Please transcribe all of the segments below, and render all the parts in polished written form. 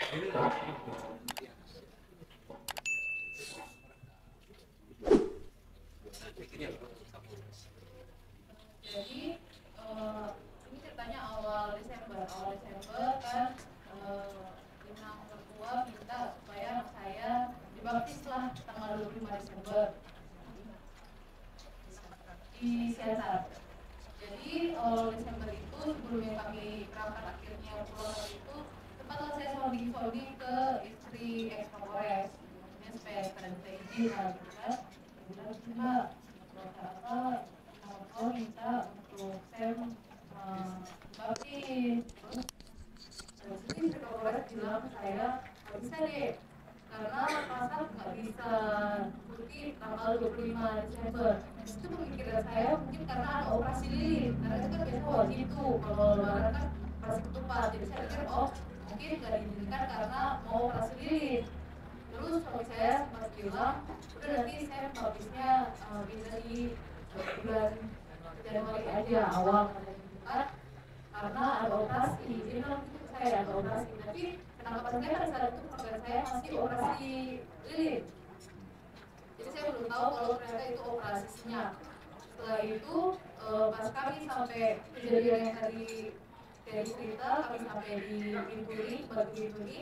Jadi ini ceritanya awal Desember kan Inang mertua minta supaya anak saya dibaptis lah tanggal 25 Desember di Siantar. Jadi awal Desember itu sebelumnya kami berangkat akhirnya pulang itu sempatlah saya sounding ke istri ex Kapolres supaya sekalian minta izin lah gitu kan. Bilang Mbak, apa minta untuk saya baptis. Terus ini istri Kapolres bilang ke saya nggak bisa deh karena pasar nggak bisa ikuti tanggal 25 Desember. Itu pemikiran saya mungkin karena ada operasi lilin, karena itu kan biasa wajib tuh kalau lebaran kan operasi ketupat. Jadi saya pikir mungkin nggak diizinkan karena mau operasi lilin. Terus suami saya sempat bilang udah nanti saya baptisnya bisa di bulan Januari aja awal kan karena ada operasi. Jadi bilang gitu ke saya ada operasi, tapi kenapa saya pada saat itu program saya masih operasi lilin. Jadi saya belum tahu kalau ternyata itu operasi senyap. Setelah itu pas kami sampai kejadian yang tadi dari cerita, kami sampai di Bintuni, Batu Bintuni.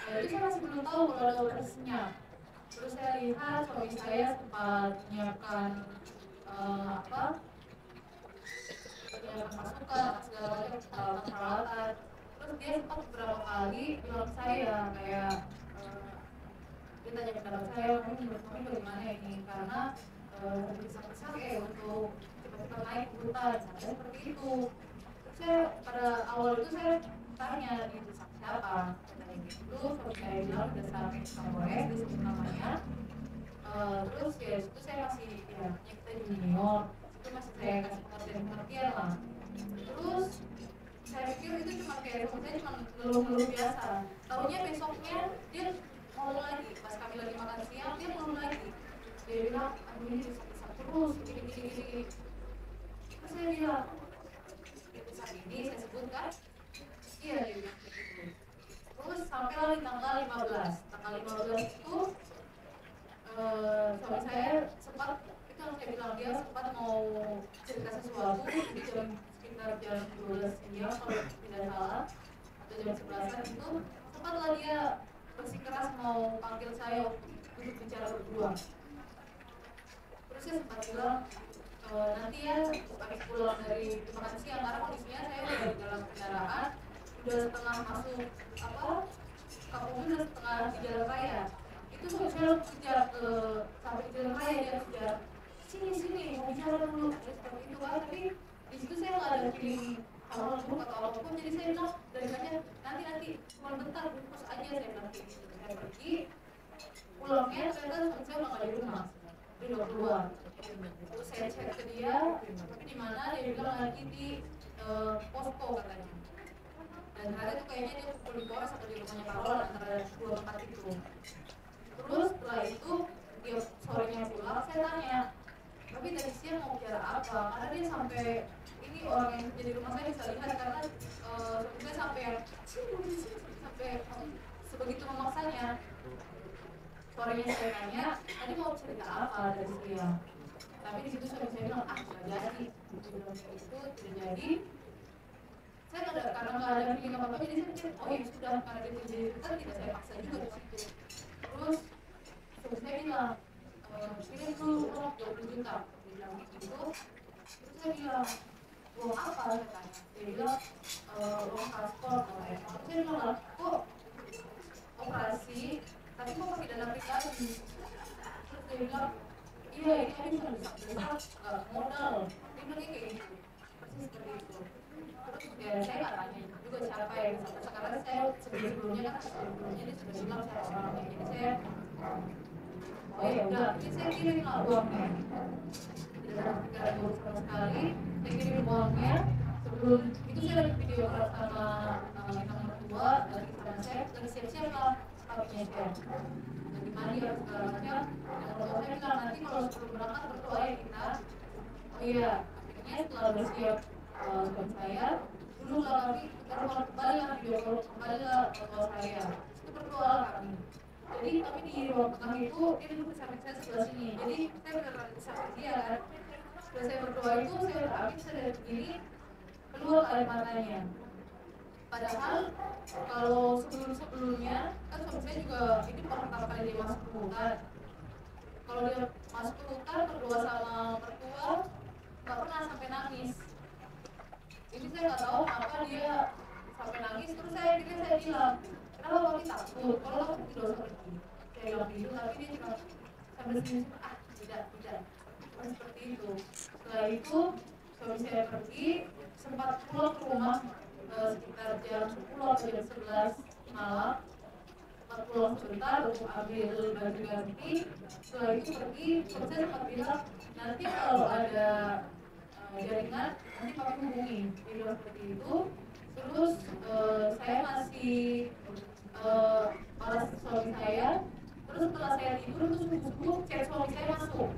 Jadi saya masih belum tahu kalau ada operasi senyap. Terus saya lihat suami saya sempat menyiapkan pasukan segala macam peralatan. Terus dia sempat beberapa kali bilang ke saya kayak dia tanya pendapat saya, menurut kami bagaimana ini karena desak-desak untuk cepat-cepat naik ke hutan, sampai seperti itu. Terus saya pada awal itu saya tanya di desak siapa, katanya gitu. Terus saya bilang udah sampai ke Kapolres, disebut namanya. Terus ya itu saya masih kita junior, itu masih saya kasih pengertian lah. Terus saya pikir itu cuma kayak saya cuma ngeluh-ngeluh biasa. Tahunya besoknya dia ngomong lagi, pas kami lagi makan siang dia ngomong lagi. Dia bilang, aduh ini desak-desak terus, gini. Terus saya bilang, desak ini saya sebutkan, iya dia bilang gitu. Terus sampai lagi tanggal 15 itu suami saya sempat, itu yang saya bilang dia sempat mau cerita sesuatu, jadi sekitar jam 12 siang kalau tidak salah, atau jam 11-an itu sempatlah dia bersikeras mau panggil saya untuk bicara berdua. Terus saya sempat bilang nanti ya habis pulang dari makan siang karena kondisinya saya udah di dalam kendaraan, udah setengah masuk kampung, udah setengah di jalan raya. Itu saya kejar sampai di jalan raya, dia kejar sini mau bicara dulu seperti itu kan. Tapi di situ saya nggak ada feeling hal buruk atau apapun, jadi saya bilang daripada nanti cuma bentar bungkus aja, saya bilang gitu. Saya pergi, pulangnya ternyata suami saya udah nggak di rumah, dia udah keluar. Terus saya cek ke dia, tapi di mana, dia bilang lagi di posko katanya. Dan ternyata itu kayaknya dia kumpul di Polres atau di rumahnya Parolan, antara dua tempat itu. Terus setelah itu dia sorenya pulang, saya tanya, tapi tadi siang mau bicara apa? Karena dia sampai ini orang yang kerja di rumah saya bisa lihat karena suami saya sampai sebegitu memaksanya. Sorenya saya tanya, tadi mau cerita apa dari dia? Tapi di situ suami saya bilang nggak jadi. Itu tidak jadi. Saya karena nggak ada feeling apa-apa, jadi saya pikir ya sudah, karena dia jadi cerita tidak saya paksa juga di situ. Terus suami saya bilang kirim dulu uang 20 juta, dia bilang gitu. Terus saya bilang uang apa, saya tanya. Dia bilang uang transport. Terus saya bilang kok operasi tapi kok pakai dana pribadi. Terus dia bilang iya ini ada besar modal. Dia bilang kayak gitu, persis seperti itu. Terus ya saya nggak tanya juga siapa yang besar, karena saya sebelumnya dia sudah bilang saya orangnya, jadi saya ya udah, jadi saya kirim lah uangnya. Tidak ada pikiran buruk sama sekali, saya kirim uangnya. Sebelum itu saya lagi video call sama yang mertua, lagi sama saya, lagi siap-siap lah papinya saya. Lagi mandi harus segala macam. Dan mertua saya bilang nanti kalau sebelum berangkat berdoa ya kita. Oh iya, akhirnya setelah bersiap suami saya, dulu lah kami telepon kembali lah video call kembali lah foto saya itu berdoa lah kami. Jadi tapi di ruang tengah itu dia duduk di samping saya sebelah sini, jadi saya benar-benar di samping dia kan. Setelah saya berdoa itu kami bisa dari begini keluar air matanya. Padahal kalau sebelumnya kan suami saya juga ini pertama kali dia masuk ke hutan. Kalau dia masuk ke hutan berdua sama mertua nggak pernah sampai nangis. Ini saya nggak tahu kenapa dia sampai nangis. Terus saya bilang kenapa kamu takut? Kalau kamu tidak usah pergi. Saya bilang gitu, tapi dia cuma sambil senyum, tidak seperti itu. Setelah itu suami saya pergi, sempat pulang ke rumah sekitar jam 10 atau jam 11 malam. Sempat pulang sebentar untuk ambil baju ganti. Setelah itu pergi, suami saya sempat bilang nanti kalau ada jaringan nanti pakai hubungi. Dia bilang seperti itu. Terus saya masih balas suami saya. Terus setelah saya tidur terus subuh chat suami saya masuk.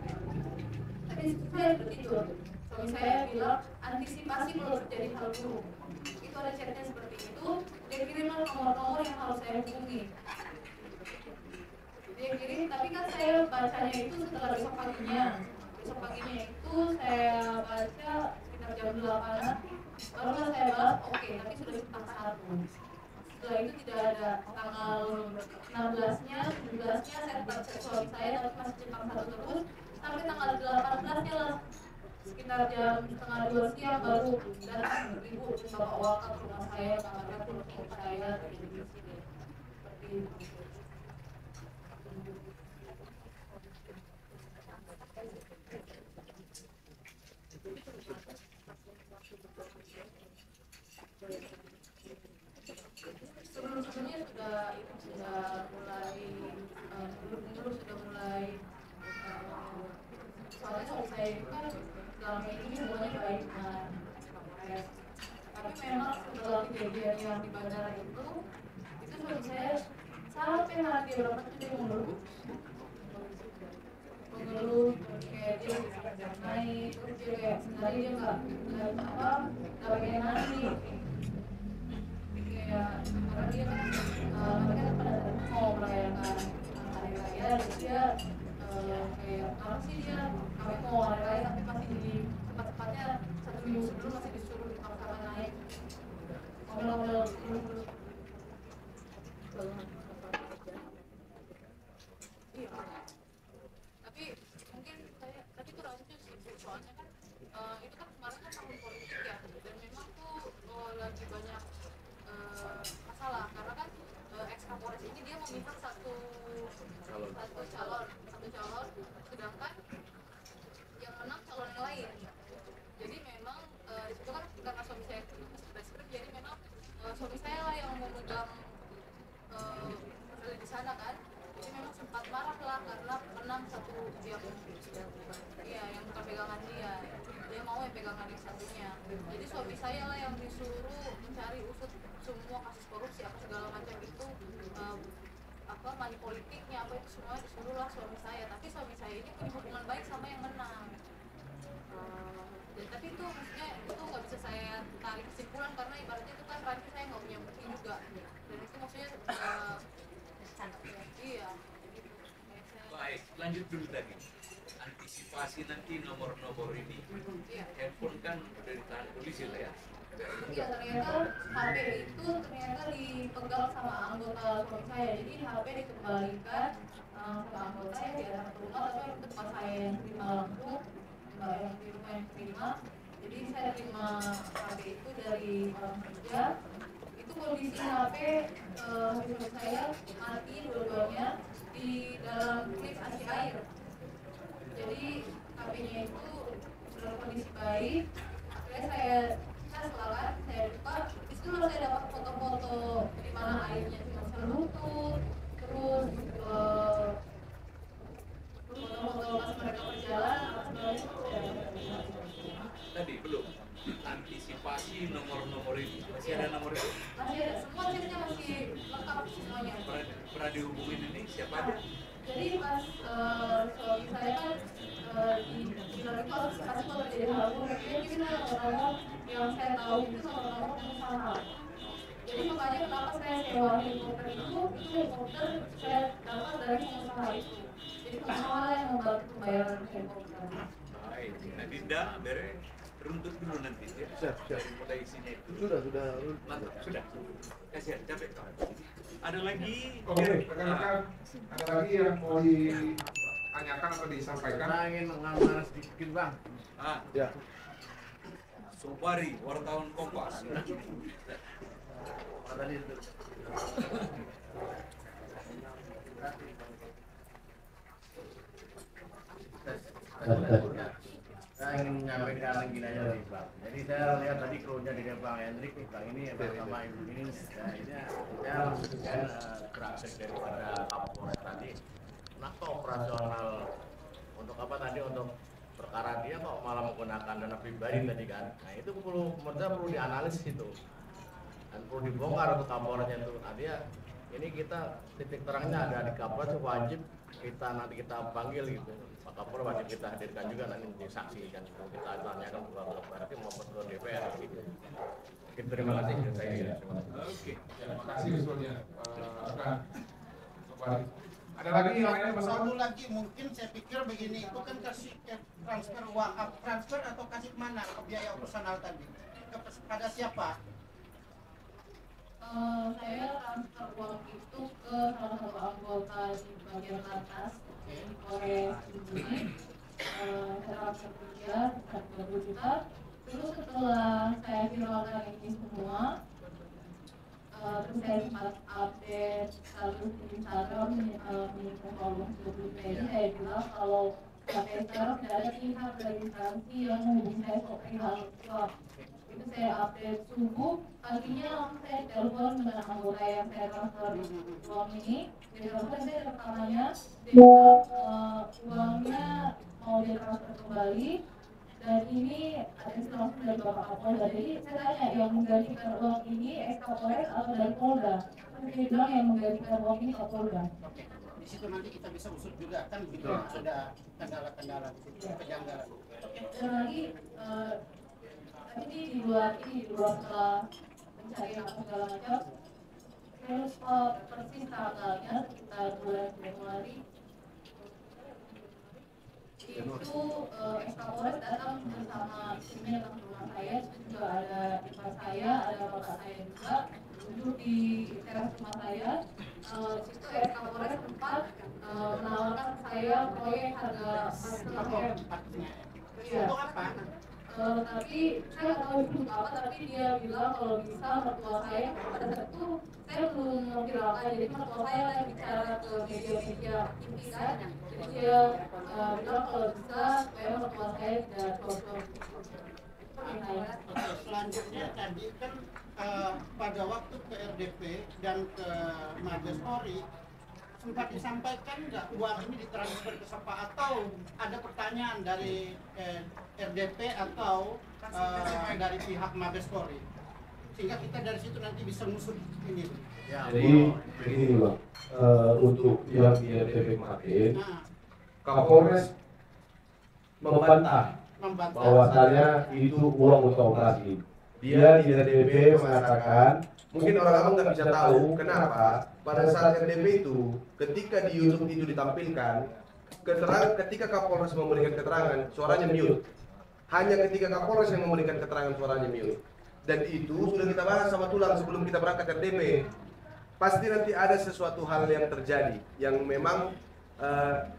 Tapi saya tertidur. Suami saya bilang antisipasi kalau terjadi hal buruk. Itu ada chatnya seperti itu. Dia kirimlah nomor-nomor yang harus saya hubungi. Dia kirim, tapi kan saya bacanya itu setelah besok paginya. Besok paginya itu saya baca sekitar jam 8-an. Barulah saya balas oke, tapi sudah centang 1. Setelah itu tidak ada tanggal 16-nya, 17-nya saya tetap chat suami saya tapi masih centang 1 terus. Sampai tanggal 18-nya lah sekitar jam setengah 2 siang baru datang ibu bapak waka ke rumah saya, kamarnya ke rumah saya di sini seperti itu. Sebelumnya sudah mulai dulu sudah mulai soalnya suami saya itu kan selama ini semuanya baik kan. Tapi memang setelah kejadian yang di bandara itu suami saya sampai hari berapa tuh dia mengeluh kayak dia bisa naik, terus dia kayak sebenarnya dia nggak pengen naik. Ya, karena dia kan mereka kan pada saat mau merayakan hari raya, dia kayak apa sih dia kami mau hari raya tapi masih di cepat-cepatnya 1 minggu sebelum masih disuruh dipaksakan naik mobil-mobil terus. Iya. Tapi mungkin saya tadi kurang lucu sih soalnya kan itu kan kemarin kan tahun politik ya, dan memang tuh lagi banyak masalah karena kan ex Kapolres ini dia memihak satu calon, sedangkan yang menang calon yang lain. Jadi memang di situ kan karena suami saya itu preskrip, jadi memang suami saya lah yang memegang di sana kan. Jadi memang sempat marah lah karena menang satu yang bukan pegangan dia mau yang pegangan yang satunya. Jadi suami saya lah yang disuruh mencari usut semua kasus korupsi apa segala macam itu, money politiknya apa itu semua disuruh lah suami saya. Tapi suami saya ini punya hubungan baik sama yang menang. Tapi itu maksudnya itu nggak bisa saya tarik kesimpulan karena ibaratnya itu kan rancu saya nggak punya bukti juga, dan itu maksudnya iya. Baik, lanjut dulu tadi. Antisipasi nanti nomor-nomor ini. Iya. Handphone kan udah ditahan polisi lah ya. Iya, ternyata HP itu ternyata dipegang sama anggota suami saya. Jadi HP dikembalikan sama anggota yang di atas rumah, tapi itu tempat saya yang terima langsung, mbak yang di rumah yang terima. Jadi saya terima HP itu dari orang kerja. Itu kondisi HP suami saya mati dua-duanya di dalam klip AC air. Jadi HP-nya itu dalam kondisi baik. Akhirnya saya selatan, saya buka, disitu saya dapat foto-foto di mana airnya cuma selutut, terus foto-foto pas mereka berjalan, tadi belum antisipasi nomor-nomor itu masih ada nomor itu? Masih ada, semua chatnya masih lengkap semuanya. Pernah dihubungin ini siapa aja? Jadi pas suami saya kan di bilang itu antisipasi kalau terjadi hal buruk, dia kirim nomor yang saya tahu itu nomor pengusaha. Jadi makanya kenapa saya sewa helikopter itu helikopter saya dapat dari pengusaha itu. Jadi pengusaha yang membantu pembayaran helikopter. Baik, nah Dinda, runtut dulu nanti ya. Siap. Dari mulai sini itu. Sudah. Mantap, sudah. Kasihan, capek kau. Ada lagi? Oke, rekan-rekan, ada lagi yang mau ditanyakan atau disampaikan? Saya ingin mengamalkan sedikit bang. Ya. Sobari, wartawan Kompas. Tadi itu. Saya ingin menyampaikan gini aja nih bang. Jadi saya lihat tadi krunya di Bang Hendrik nih bang ini bersama ibu ini. Nah ini saya menunjukkan praktek daripada Kapolres tadi. Kenapa operasional untuk apa tadi untuk perkara dia kok malah menggunakan dana pribadi tadi kan? Nah itu menurut saya perlu dianalisis itu dan perlu dibongkar untuk Kapolresnya itu. Artinya ini kita titik terangnya ada di Kapolres wajib nanti kita panggil gitu. Pak Kapolres wajib kita hadirkan juga nanti menjadi saksi kan. Kita tanyakan ke berarti maupun ke DPR gitu. Oke, terima kasih. Oke. Terima kasih usulnya. Ada lagi yang lainnya Mas Satu lagi mungkin saya pikir begini, itu kan kasih transfer wakaf, transfer atau kasih mana ke biaya operasional tadi? Kepada siapa? Saya transfer uang itu ke salah satu anggota di bagian atas di Polres ini. Saya transfer dia 30 juta. Terus setelah saya viralkan ini semua, terus saya sempat update status di Instagram menyebut volume 20 ini, saya bilang kalau sampai sekarang tidak ada pihak dari instansi yang menghubungi saya soal hal suap. Itu saya update subuh, paginya langsung saya telepon dengan anggota yang saya transfer uang ini. Jadi langsung saya rekamannya, dia bilang uangnya mau ditransfer kembali. Dan ini ada langsung dari Bapak Kapolda. Jadi saya tanya yang menggantikan uang ini ex-Kapolres atau dari Polda? Dia bilang yang menggantikan uang ini Kapolda. Oke, di situ nanti kita bisa usut juga kan begitu ada kendala-kendala di situ, kejanggalan. Oke. Dan lagi tadi di luar setelah pencarian apa segala macam, saya lupa persis tanggalnya sekitar bulan Januari. Itu ex-Kapolres datang bersama timnya datang ke rumah saya, itu juga ada ipar saya, ada bapak saya juga duduk di teras rumah saya. Itu ex-Kapolres sempat menawarkan saya proyek harga 4 M. Iya. Untuk apa? Tapi saya nggak tahu itu apa, tapi dia bilang kalau bisa mertua saya pada saat itu saya belum memviralkan, jadi mertua saya lagi bicara ke media-media TV kan, jadi dia bilang kalau bisa supaya mertua saya tidak cocok. Selanjutnya tadi kan pada waktu ke RDP dan ke Mabes Polri sempat disampaikan nggak uang ini ditransfer ke siapa, atau ada pertanyaan dari RDP atau dari pihak Mabes Polri, sehingga kita dari situ nanti bisa ngusut ini. Jadi begini bang, untuk yang di RTP kemarin, Nah, Kapolres membantah bahwasannya itu uang untuk operasi. Dia di RTP mengatakan, mungkin orang-orang nggak bisa tahu kenapa pada saat RTP itu, ketika di YouTube itu ditampilkan, ketika Kapolres memberikan keterangan, suaranya mute. Hanya ketika Kapolres yang memberikan keterangan, suaranya mute. Dan itu sudah kita bahas sama Tulang sebelum kita berangkat RTP. Pasti nanti ada sesuatu hal yang terjadi yang memang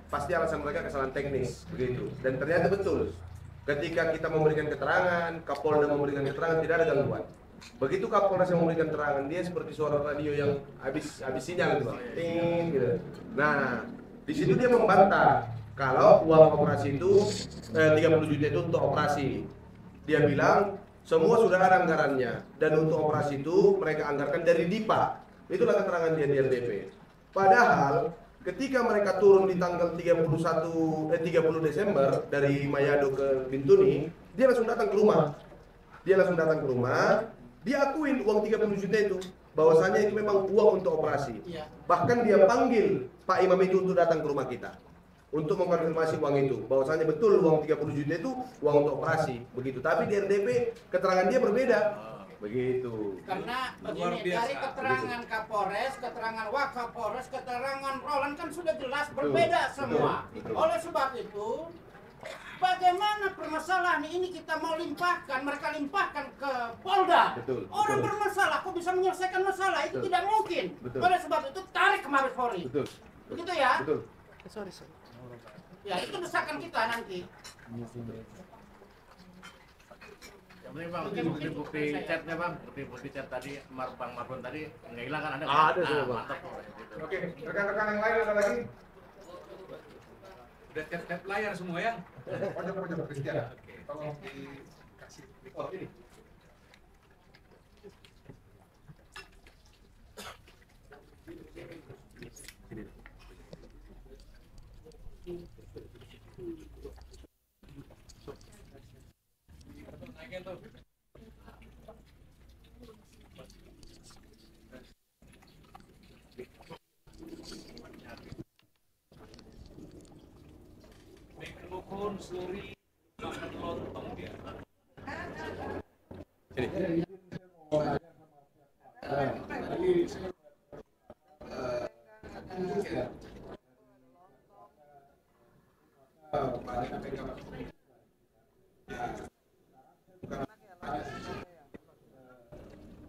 pasti alasan mereka kesalahan teknis begitu. Dan ternyata betul. Ketika kita memberikan keterangan, Kapolda memberikan keterangan, tidak ada gangguan. Begitu Kapolres yang memberikan keterangan, dia seperti suara radio yang habis sinyal gitu, ting gitu. Nah, di situ dia membantah kalau uang operasi itu 30 juta itu untuk operasi. Dia bilang semua sudah ada anggarannya dan untuk operasi itu mereka anggarkan dari DIPA. Itulah keterangan dia di RDP. Padahal ketika mereka turun di tanggal 30 Desember dari Mayado ke Bintuni, dia langsung datang ke rumah. Dia akuin uang 30 juta itu, bahwasanya itu memang uang untuk operasi. Bahkan dia panggil Pak Imam itu untuk datang ke rumah kita. untuk mengkonfirmasi uang itu. Bahwasanya betul uang 30 juta itu uang untuk operasi, begitu. Tapi di RDP keterangan dia berbeda. Begitu. Karena Luar begini, biasa. dari keterangan Kapolres, keterangan Wakapolres, keterangan Roland kan sudah jelas berbeda semua. betul. Oleh sebab itu, bagaimana permasalahan ini kita mau limpahkan, mereka limpahkan ke Polda. Betul, Orang betul. bermasalah, kok bisa menyelesaikan masalah? Itu Betul. tidak mungkin. Betul. Oleh sebab itu, tarik ke Mabes Polri. Betul. Begitu ya? Betul. Ya, itu desakan kita nanti. Yang penting bang, bukti chatnya bang, bukti chat tadi, Bang Marlon tadi nggak hilang kan ada? Ada sudah, Bang. Mantap. Gitu. Oke, rekan-rekan yang lain ada lagi? Udah tap layar semua ya? Pojok Christian. Tolong dikasih mikrofon ini. Naikin tuh. Mikrofon suri lontong dia.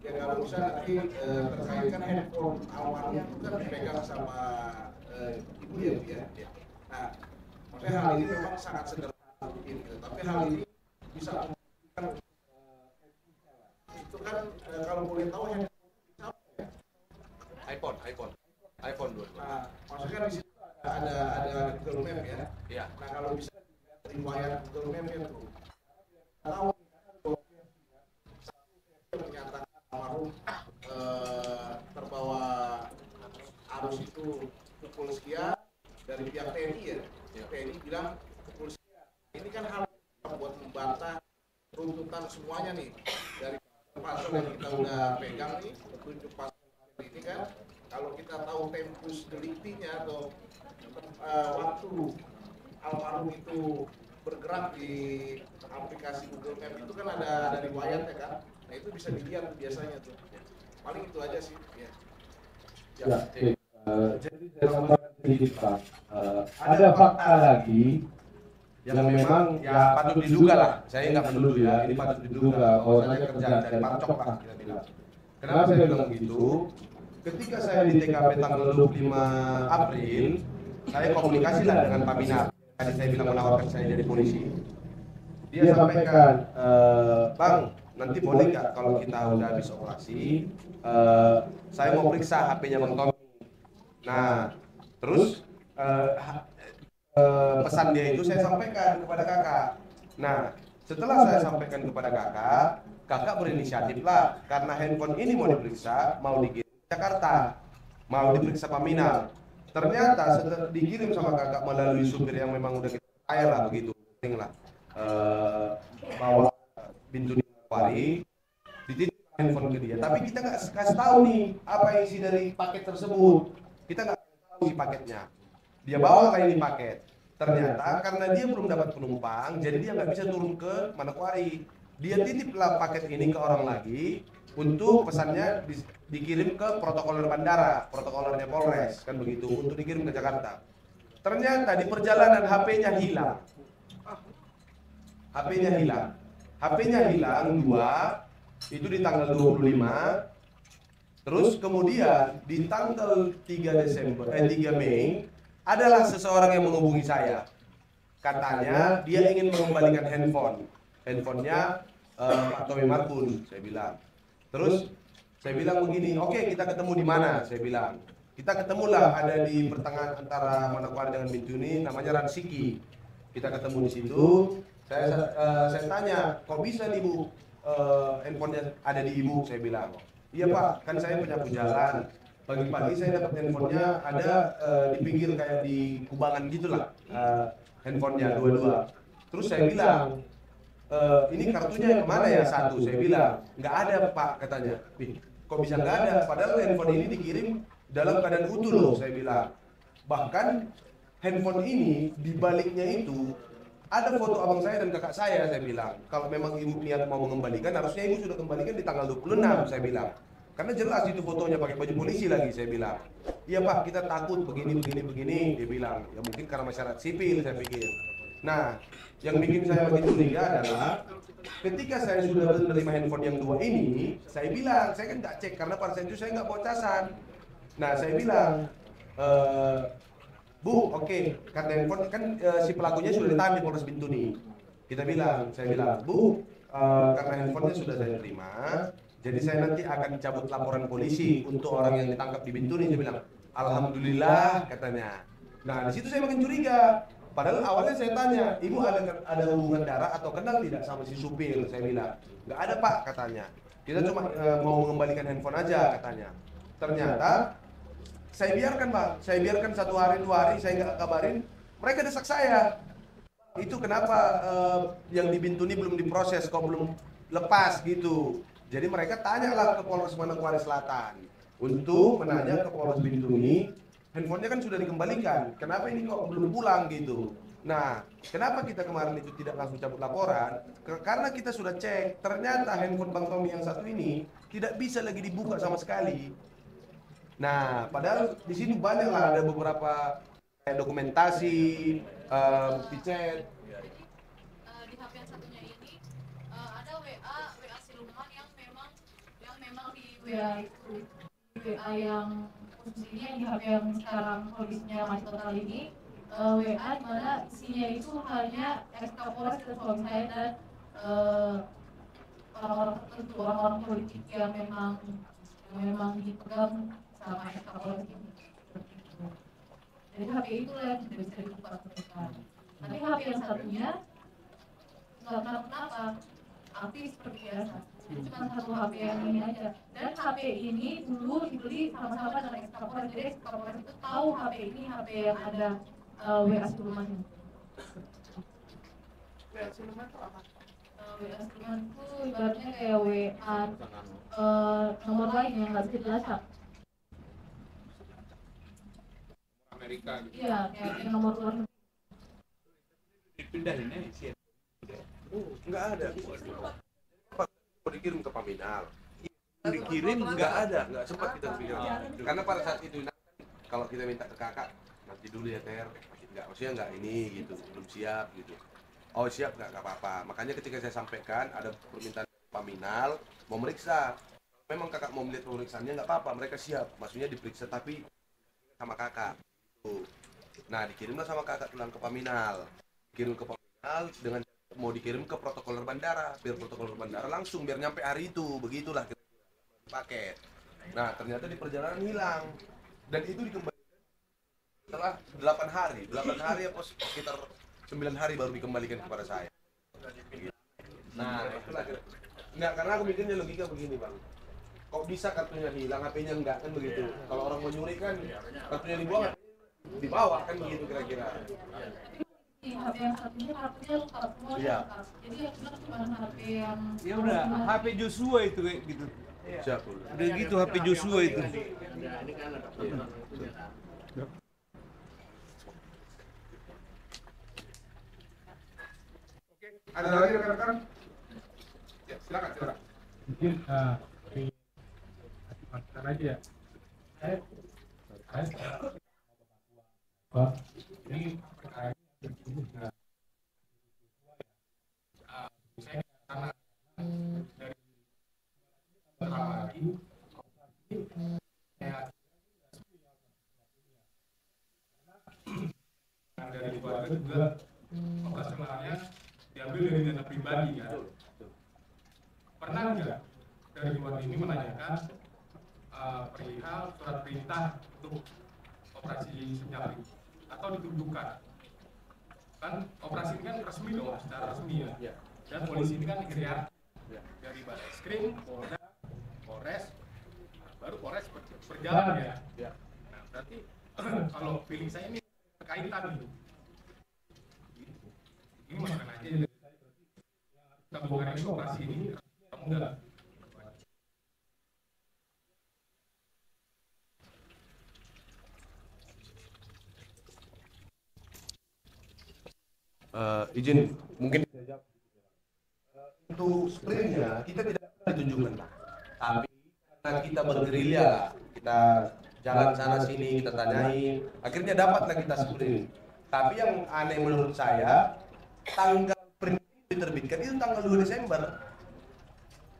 Ya kalau bisa nanti terkait kan handphone almarhum itu kan dipegang sama ibu ya, Bu ya. Nah, maksudnya hal ini memang sangat sederhana mungkin, tapi hal ini bisa membuktikan itu kan kalau boleh tahu handphone iPhone 2. Nah, maksudnya kan di situ ada Google Map ya. Iya. Nah, kalau bisa riwayat Google Map-nya tuh tahu menyatakan almarhum terbawa arus itu pukul sekian dari pihak TNI ya. TNI bilang pukul sekian. Ini kan hal buat membantah runtutan semuanya nih dari pasal yang kita udah pegang nih, petunjuk pasal ini kan. Kalau kita tahu tempus deliktinya atau waktu almarhum itu bergerak di aplikasi Google Map itu kan ada riwayatnya kan. Nah itu bisa dilihat biasanya tuh. Paling itu aja sih. Ya, oke. Jadi saya tambahkan sedikit Pak. Ada fakta lagi yang memang ya patut diduga lah. Saya nggak menuduh ya, ini patut diduga bahwasanya kerjaan dari Parcok lah kita bilang. Kenapa saya bilang begitu? Ketika saya di TKP tanggal 25 April, saya komunikasi lah dengan Pak Minar. Tadi saya bilang menawarkan saya jadi polisi. Dia sampaikan, Bang, nanti boleh nggak kalau kita udah habis operasi, saya mau periksa HP-nya Bang Tommy. Nah, terus pesan dia itu saya sampaikan kepada kakak. Nah, setelah saya sampaikan kepada kakak berinisiatif lah karena handphone ini mau diperiksa, mau dikirim ke Jakarta, mau diperiksa Pak Minar. Ternyata setelah dikirim sama kakak melalui supir yang memang udah kita percaya lah begitu, penting lah. Bawa pintu Wari, dititip handphone ke dia. Tapi kita nggak kasih tahu nih apa isi dari paket tersebut. Kita nggak tahu isi paketnya. Dia bawa kayak ini paket. Ternyata karena dia belum dapat penumpang, jadi dia nggak bisa turun ke Manokwari. Dia titiplah paket ini ke orang lagi untuk pesannya dikirim ke protokoler bandara, protokolernya Polres, kan begitu, untuk dikirim ke Jakarta. Ternyata di perjalanan HP-nya hilang. HP-nya hilang 2, itu di tanggal 25. Terus kemudian di tanggal 3 Mei adalah seseorang yang menghubungi saya. Katanya dia ingin mengembalikan handphonenya Pak Tommy Markun, saya bilang. Terus saya bilang begini, oke, kita ketemu di mana? Saya bilang, kita ketemulah ada di pertengahan antara Manokwari dengan Bintuni, namanya Ransiki. Kita ketemu di situ. Saya tanya, kok bisa nih Bu handphonenya ada di Ibu? Saya bilang, iya Pak, kan saya penyapu jalan. Pagi-pagi saya dapat handphonenya ada di pinggir kayak di kubangan gitulah, handphonenya dua-dua. Terus saya bilang, ini kartunya yang kemana ya satu? Saya bilang, nggak ada Pak, katanya. Kok bisa nggak ada? Padahal handphone ini dikirim dalam keadaan utuh loh, saya bilang. Bahkan handphone ini di baliknya itu ada foto abang saya dan kakak saya bilang. Kalau memang ibu niat mau mengembalikan, harusnya ibu sudah kembalikan di tanggal 26, saya bilang. Karena jelas itu fotonya pakai baju polisi lagi, saya bilang. Iya Pak, kita takut begini, dia bilang. Ya mungkin karena masyarakat sipil, saya pikir. Nah, yang bikin saya makin curiga adalah ketika saya sudah menerima handphone yang dua ini, saya bilang, saya kan nggak cek karena pada saat itu saya nggak bawa casan. Nah, saya bilang, Bu, oke, kata handphone kan si pelakunya sudah ditahan di Polres Bintuni. Saya bilang, Bu, karena handphonenya sudah saya terima, jadi saya nanti akan cabut laporan polisi untuk orang yang ditangkap di Bintuni. Saya bilang, alhamdulillah, katanya. Nah, di situ saya makin curiga. Padahal awalnya saya tanya, ibu ada hubungan darah atau kenal tidak sama si supir? Saya bilang, nggak ada Pak, katanya. Kita cuma mau mengembalikan handphone aja, katanya. Ternyata saya biarkan Pak, saya biarkan 1 hari 2 hari saya nggak kabarin, mereka desak saya. Itu kenapa yang di Bintuni belum diproses, kok belum lepas gitu. Jadi mereka tanyalah ke Polres Manokwari Selatan untuk menanya ke Polres Bintuni. Handphonenya kan sudah dikembalikan, kenapa ini kok belum pulang gitu. Nah, kenapa kita kemarin itu tidak langsung cabut laporan? Karena kita sudah cek, ternyata handphone Bang Tommy yang satu ini tidak bisa lagi dibuka sama sekali. Nah, padahal di sini banyaklah ada beberapa dokumentasi, chat. Di HP yang satunya ini ada WA siluman yang memang di WA yang khususnya di HP yang sekarang kondisinya masih total ini, WA di mana isinya itu hanya ex-Kapolres dan suami saya dan orang-orang tertentu, orang-orang politik yang memang dipegang sama ex-Kapolres ini. Jadi HP itu yang tidak bisa dibuka mereka. Tapi HP yang satunya nggak kenapa aktif seperti biasa. Cuma satu HP yang ini aja. Dan HP ini dulu dibeli sama-sama dengan ex-Kapolres. Jadi ex-Kapolres itu tahu HP ini HP yang ada WA siluman ini. WA siluman itu apa? WA siluman itu ibaratnya kayak WA nomor lain yang nggak bisa dilacak. Amerika gitu. Iya, kayak nomor luar negeri. Dipindahin aja sih. Nggak ada. Mau dikirim ke Paminal. Dikirim nggak ada. Nggak sempat kita pikir. Karena pada saat itu kalau kita minta ke kakak, nanti dulu ya Ter. Maksudnya nggak ini gitu, belum siap gitu. Oh siap nggak apa-apa. Makanya ketika saya sampaikan ada permintaan Paminal mau meriksa. Memang kakak mau melihat pemeriksaannya nggak apa-apa, mereka siap. Maksudnya diperiksa tapi sama kakak. Nah dikirimlah sama kakak pulang ke Paminal. Dikirim ke Paminal dengan mau dikirim ke protokoler bandara, biar protokoler bandara langsung biar nyampe hari itu, begitulah paket. Nah ternyata di perjalanan hilang dan itu dikembalikan setelah 8 hari apa sekitar 9 hari baru dikembalikan kepada saya. Nah itulah. Nah karena aku mikirnya logika begini Bang, kok bisa kartunya hilang, HP-nya enggak, kan begitu. Kalau orang mau nyuri kan kartunya dibawa kan begitu kira-kira. Di HP yang satunya kartunya lengkap semua. Iya. Jadi yang bilang cuma HP yang Ya udah, HP Joshua itu kayak gitu. Siap. Udah gitu HP Joshua itu. Ini kan ada Oke, ada lagi rekan-rekan? Ya, silakan. Mungkin dimaksudkan aja ya. Saya ini perkara berhubung dengan saya karena dari lagi dari keluarga juga operasionalnya diambil dari dana pribadi kan. Pernah nggak dari keluarga ini menanyakan perihal surat perintah untuk operasi senyap atau ditunjukkan? Kan operasi ini kan resmi dong, secara resmi ya. Dan polisi ini kan dikiriat dari Barreskrim, Polda, Polres, baru Polres berjalan ya. Nah, berarti kalau feeling saya ini terkaitan gitu. Ini makan aja ya. Kita bongkar ini operasi ini, kamu enggak. izin mungkin untuk sprintnya kita tidak ditunjukkan, tapi karena kita bergerilya, kita jalan sana sini, kita tanyai, akhirnya dapatlah kita sprint. Tapi yang aneh menurut saya, tanggal sprint itu diterbitkan itu tanggal 2 Desember.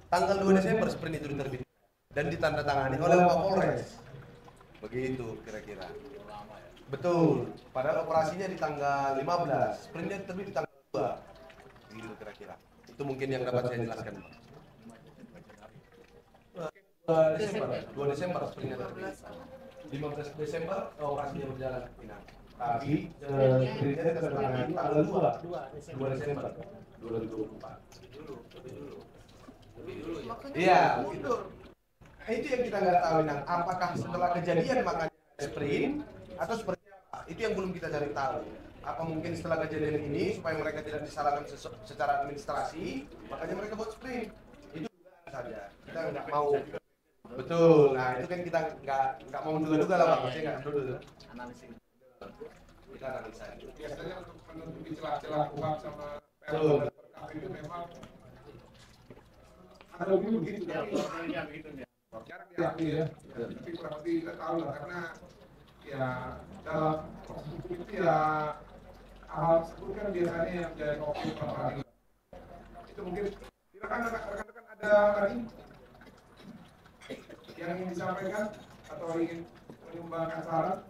Tanggal 2 Desember sprint itu diterbitkan dan ditandatangani oleh Pak Polres. Begitu kira-kira. Betul. Padahal operasinya di tanggal 15, sprintnya terbit di tanggal 2. Begitu kira-kira. Itu mungkin yang dapat saya jelaskan. 2 Desember sprintnya terbit. 15 Desember operasinya berjalan. Tapi sprintnya tertangani tanggal 2 Desember 2024. Iya, itu. Itu yang kita nggak tahu, Nang. Apakah setelah kejadian makanya sprint atau seperti apa? Itu yang belum kita cari tahu. Apa mungkin setelah kejadian ini supaya mereka tidak disalahkan secara administrasi, makanya mereka buat sprint? Itu dugaan saja. Kita nggak mau. Betul. Nah itu kan kita nggak mau duga-duga lah, Pak. Saya nggak dulu. Analisis. Kita analisa. Biasanya untuk menutupi celah-celah kuhab sama Betul. perkap itu memang ada begitu ya. Jarang diakui ya. Tapi kurang lebih kita tahu lah karena ya dalam proses hukum itu ya hal tersebut kan biasanya yang jadi konflik peradilan. Itu mungkin silakan rekan-rekan ada lagi yang ingin disampaikan atau ingin menyumbangkan saran.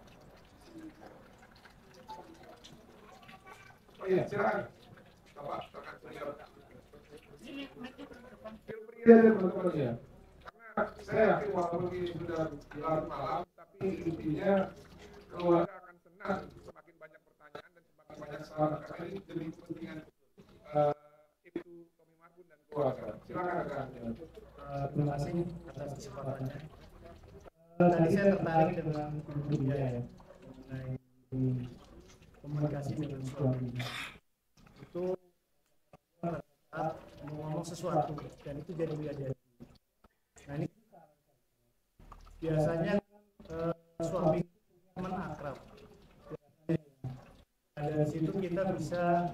Oh iya, silakan. Bapak, silakan. Iya, teman-teman ya. Karena saya yakin walaupun ini sudah di larut malam, tapi intinya keluarga akan senang semakin banyak pertanyaan dan semakin banyak saran karena ini demi kepentingan Ibtu Tommy Marbun dan keluarga. Silakan rekan. Terima kasih atas kesempatannya. Tadi saya tertarik dengan Buya ya mengenai komunikasi dengan suaminya. Itu saat mau ngomong sesuatu dan itu jadi nggak jadi. Nah ini biasanya suami teman akrab. Nah, dari situ kita bisa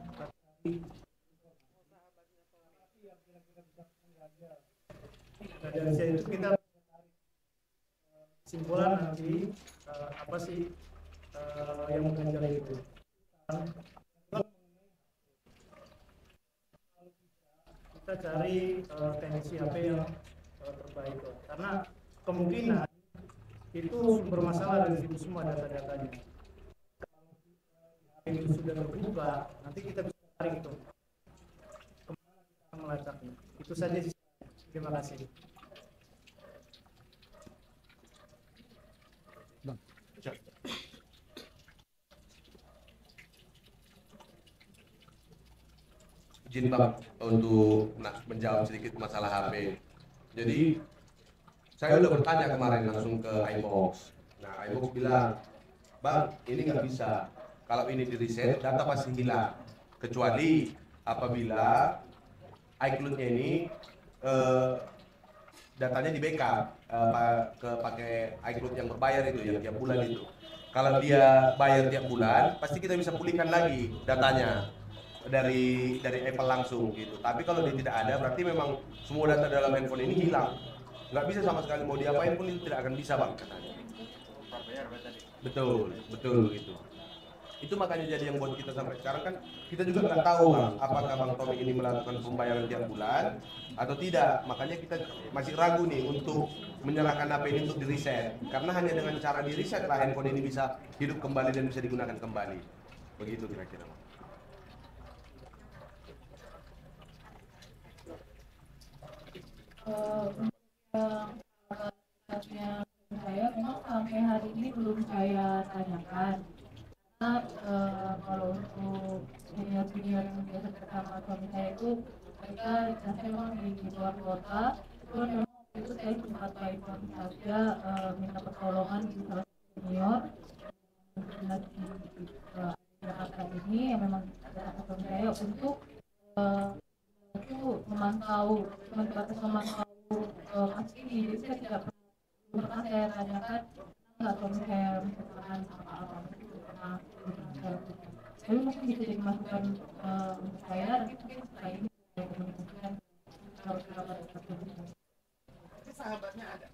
nah, dari situ kita simpulan nanti apa sih yang mengajari itu. Kita cari teknisi HP yang terbaik karena kemungkinan itu sumber masalah dari situ semua data-datanya. Kalau itu sudah terbuka, nanti kita bisa tarik itu kemana kita melacaknya. Itu saja sih. Terima kasih. Izin Bang untuk menjawab sedikit masalah HP. Jadi saya udah bertanya kemarin langsung ke iBox. Nah iBox bilang, Bang ini nggak bisa. Kalau ini di reset data pasti hilang. Kecuali apabila iCloud-nya ini datanya di backup ke pakai iCloud yang berbayar itu yang tiap bulan itu. Kalau dia bayar tiap bulan, pasti kita bisa pulihkan lagi datanya dari Apple langsung gitu. Tapi kalau dia tidak ada, berarti memang semua data dalam handphone ini hilang. Nggak bisa sama sekali, mau diapain pun itu tidak akan bisa, Bang. Betul, betul gitu. Itu makanya jadi yang buat kita sampai sekarang kan kita juga nggak tahu, Bang, apakah Bang Tommy ini melakukan pembayaran tiap bulan atau tidak. Makanya kita masih ragu nih untuk menyerahkan HP ini untuk di reset. Karena hanya dengan cara di reset lah handphone ini bisa hidup kembali dan bisa digunakan kembali. Begitu kira-kira. Yang saya memang sampai hari ini belum saya tanyakan karena kalau untuk senior yang biasa bersama suami saya itu mereka memang di luar kota, cuman memang itu saya sempat telepon saja minta pertolongan di salah satu senior di Jakarta ini yang memang ada suami saya untuk memantau, memantau kasus ini. Jadi saya tidak pernah saya tanyakan nggak suami saya misalkan apa-apa itu pernah. Tapi mungkin bisa jadi masukan saya, nanti mungkin setelah ini kemudian sahabatnya ada.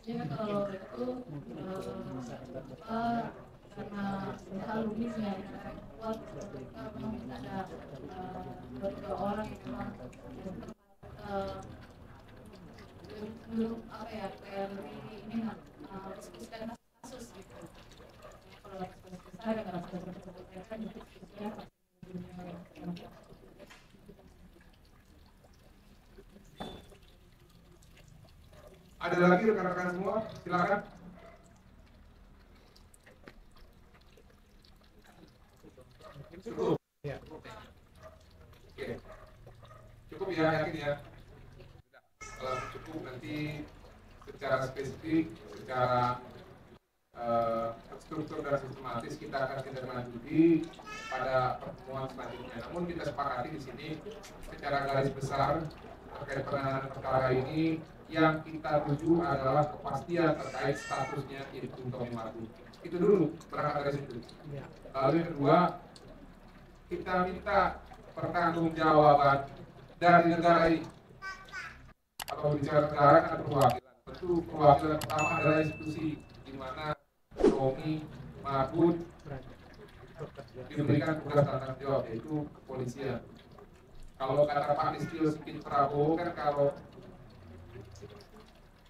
Biasanya kalau itu karena alumnisnya kuat, mungkin ada 2-3 orang yang memang belum apa ya, kayak lebih ini diskusikan kasus gitu. Kalau diskusi saya karena sudah berkaitan diskusinya Ada lagi rekan-rekan semua, silakan. Cukup. Ya. Oke. Cukup ya, yakin ya. Sudah. Kalau cukup nanti secara spesifik, secara struktur dan sistematis kita akan tindak lanjuti pada pertemuan selanjutnya. Namun kita sepakati di sini secara garis besar terkait penanganan perkara ini yang kita tuju adalah kepastian terkait statusnya Ibtu Tommy Madu. Itu dulu berangkat dari situ. Lalu yang kedua, kita minta pertanggungjawaban dari negara ini. Kalau bicara negara kan ada perwakilan. Tentu perwakilan pertama adalah institusi di mana Tommy Madu diberikan tugas tanggung jawab, yaitu kepolisian. Kalau kata Pak Listio Sigit Prabowo kan kalau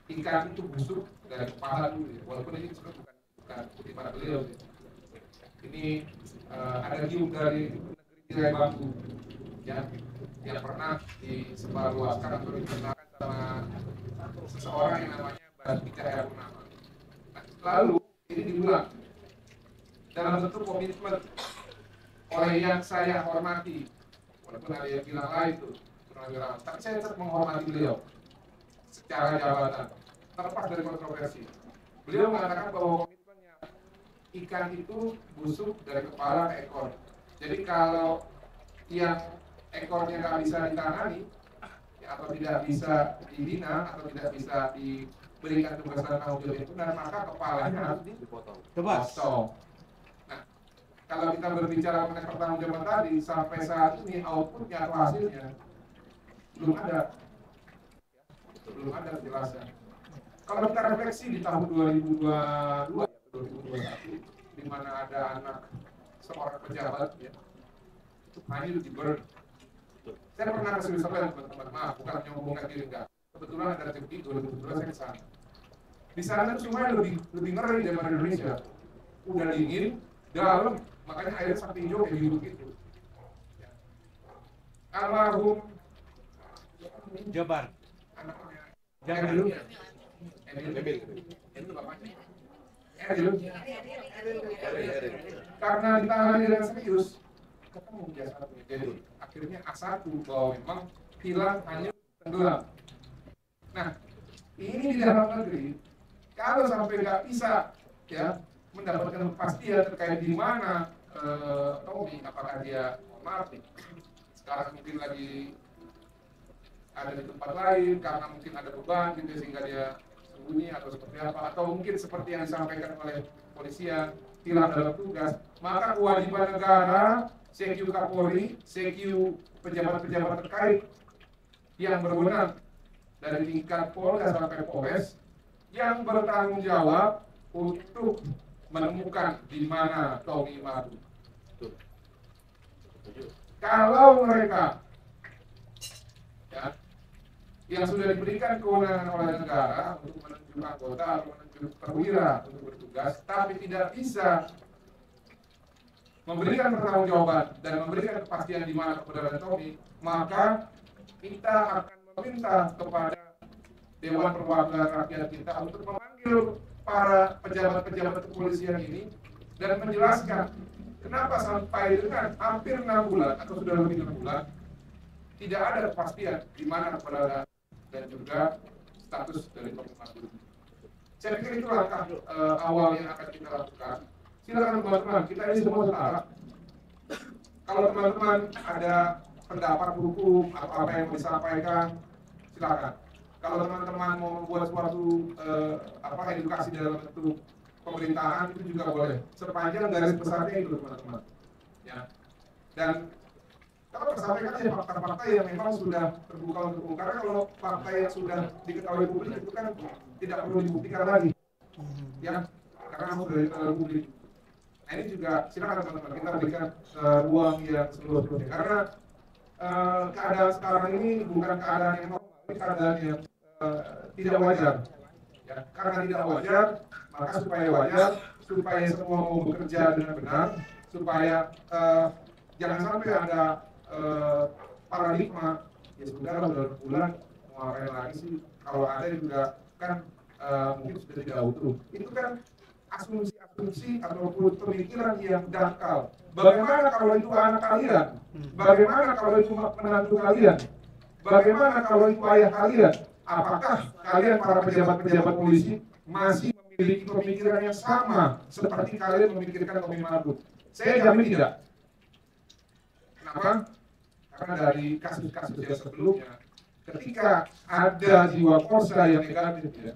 ikan itu busuk dari kepala dulu ya. Walaupun ini sebenarnya bukan kutipan beliau ya. Ini ada gium dari negeri tirai bambu ya, yang pernah disebarluaskan atau diceritakan sama seseorang yang namanya Basuki Cahayapurnama. Nah, lalu ini diulang dalam bentuk komitmen oleh yang saya hormati, walaupun ada yang bilang lain itu, tapi saya tetap menghormati beliau secara jabatan, terlepas dari kontroversi. Beliau mengatakan bahwa komitmennya ikan itu busuk dari kepala ke ekor. Jadi kalau yang ekornya nggak bisa ditangani, ya, atau tidak bisa dibina, atau tidak bisa diberikan tugas dan tanggung jawab itu, dan maka kepalanya harus dipotong. Nah, kalau kita berbicara mengenai pertanggungjawaban tadi, sampai saat ini outputnya atau hasilnya belum ada. Belum ada penjelasan. Kalau kita refleksi di tahun 2022 atau 2021, di mana ada anak seorang pejabat ya, itu hanya di burn. Saya pernah ke Switzerland, teman-teman, maaf, bukan menyombongkan diri, enggak. Kebetulan ada rezeki 2017 saya ke sana. Di sana sungai lebih ngeri daripada Indonesia. Udah dingin, dalam, makanya air sampai hijau kayak biru gitu. Almarhum Jabar. Emil. Itu bapaknya. Emil. Karena ditangani dengan serius, ketemu jasadnya. Jadi akhirnya A1 bahwa memang hilang, hanya tenggelam. Nah, ini di dalam negeri, kalau sampai nggak bisa ya mendapatkan kepastian terkait di mana Tommy, apakah dia mati, sekarang mungkin lagi ada di tempat lain karena mungkin ada beban gitu sehingga dia sembunyi atau seperti apa, atau mungkin seperti yang disampaikan oleh polisian hilang dalam tugas, maka kewajiban negara, CQ Kapolri, CQ pejabat-pejabat terkait yang berwenang dari tingkat Polda sampai Polres yang bertanggung jawab untuk menemukan di mana Tommy Madu. Kalau mereka ya, yang sudah diberikan kewenangan oleh negara untuk menunjuk anggota atau menunjuk perwira untuk bertugas, tapi tidak bisa memberikan pertanggungjawaban dan memberikan kepastian di mana kebenaran Tommy, maka kita akan meminta kepada Dewan Perwakilan Rakyat kita untuk memanggil para pejabat-pejabat kepolisian ini dan menjelaskan kenapa sampai dengan hampir 6 bulan atau sudah lebih 6 bulan tidak ada kepastian di mana keberadaan dan juga status dari Tommy Madu. Saya pikir itu langkah awal yang akan kita lakukan. Silakan teman-teman, kita ini semua setara. Kalau teman-teman ada pendapat hukum atau apa yang mau disampaikan, silakan. Kalau teman-teman mau membuat suatu edukasi dalam bentuk pemerintahan itu juga boleh, sepanjang garis besarnya itu teman-teman. Ya. Dan kalau tersampaikan aja fakta-fakta yang memang sudah terbuka untuk umum. Karena kalau fakta yang sudah diketahui publik itu kan tidak perlu dibuktikan lagi, ya, karena sudah diketahui publik. Nah ini juga silakan teman-teman kita berikan ruang yang seluas-luasnya. Karena keadaan sekarang ini bukan keadaan yang normal, ini keadaan yang tidak wajar. Ya, karena tidak wajar, maka supaya wajar, supaya semua mau bekerja dengan benar, supaya jangan sampai ada paradigma ya sudah udah bulan mau ngapain lagi sih, kalau ada juga kan mungkin sudah tidak utuh. Itu kan asumsi ataupun pemikiran yang dangkal. Bagaimana kalau itu anak kalian? Bagaimana kalau itu menantu kalian? Bagaimana kalau itu ayah kalian? Apakah kalian para pejabat-pejabat polisi masih memiliki pemikiran yang sama seperti kalian memikirkan Tommy Mahfud? Saya jamin tidak. Kenapa? Karena dari kasus-kasus yang sebelumnya, ketika ada jiwa korsa yang negatif, ya,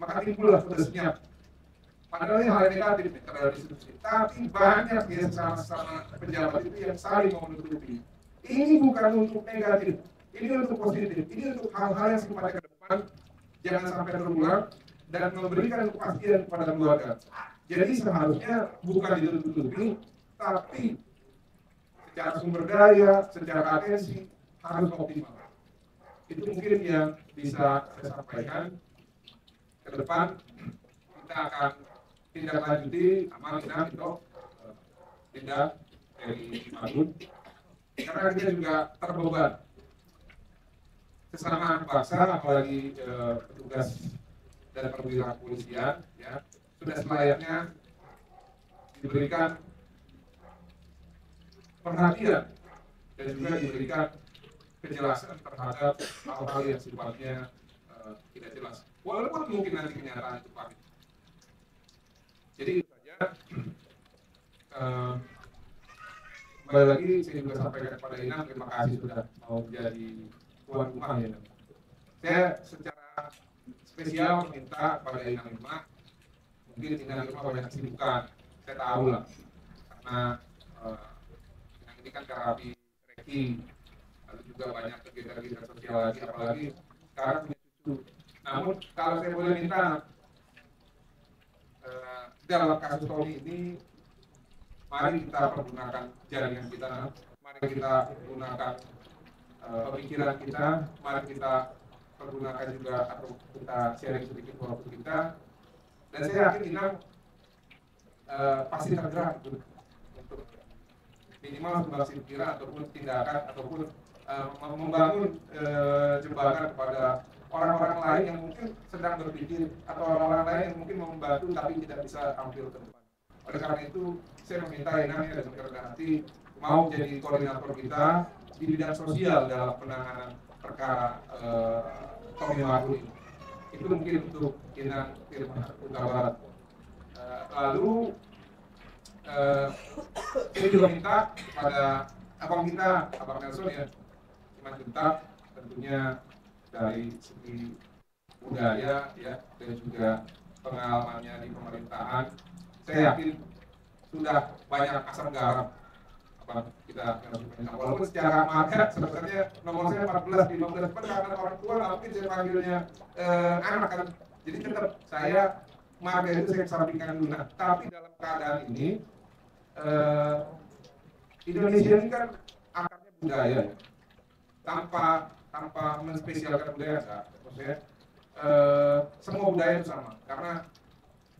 maka timbullah pedesnya. Padahal ini hal yang negatif terhadap institusi, tapi banyak ya sama pejabat itu yang saling menutupi. Ini bukan untuk negatif, ini untuk positif, ini untuk hal-hal yang sifatnya ke depan, jangan sampai terulang dan memberikan kepastian kepada keluarga. Jadi seharusnya bukan ditutup-tutupi, tapi secara sumber daya, secara atensi harus optimal. Itu mungkin yang bisa saya sampaikan. Ke depan kita akan tindak lanjuti amal kita itu tindak dari Mahfud, karena kita juga terbeban sesama bangsa, apalagi petugas dan perwira kepolisian, ya, sudah selayaknya diberikan perhatian dan juga diberikan kejelasan terhadap hal-hal yang sifatnya tidak jelas, walaupun mungkin nanti kenyataan itu pahit. Jadi itu saja. Kembali lagi saya juga sampaikan kepada Inam, terima kasih sudah mau menjadi tuan rumah ya. Saya secara spesial minta pada Inam Irma, mungkin Inam Irma banyak kesibukan, saya tahu lah, karena ini kan terapi reki, lalu juga banyak kegiatan-kegiatan sosial lagi, apalagi sekarang punya cucu. Namun kalau saya boleh minta, dalam kasus Tommy ini, mari kita pergunakan jaringan kita, mari kita pergunakan pemikiran kita, mari kita pergunakan juga atau kita sharing sedikit waktu kita, dan saya yakin Inam pasti tergerak untuk minimal sumbangsi pikiran ataupun tindakan ataupun membangun jembatan kepada orang-orang lain yang mungkin sedang berpikir atau orang-orang lain yang mungkin mau membantu tapi tidak bisa tampil ke depan. Oleh karena itu saya meminta Inam dan berkenan hati mau jadi koordinator kita di bidang sosial dalam penanganan perkara Tommy Mahfud ini. Itu mungkin untuk Inam Irma Huta Barat. Lalu saya juga minta kepada abang kita, Abang Nelson ya, Simanjuntak, tentunya dari segi budaya ya dan juga pengalamannya di pemerintahan, saya yakin sudah banyak asam garam apa kita walaupun secara market sebenarnya nomor saya 14 15 kan karena orang tua nggak mungkin saya panggilnya anak kan, jadi tetap saya market itu saya kesampingkan dulu. Nah, tapi dalam keadaan ini Indonesia ini kan akarnya budaya ya. tanpa menspesialkan budaya enggak, maksudnya semua budaya itu sama, karena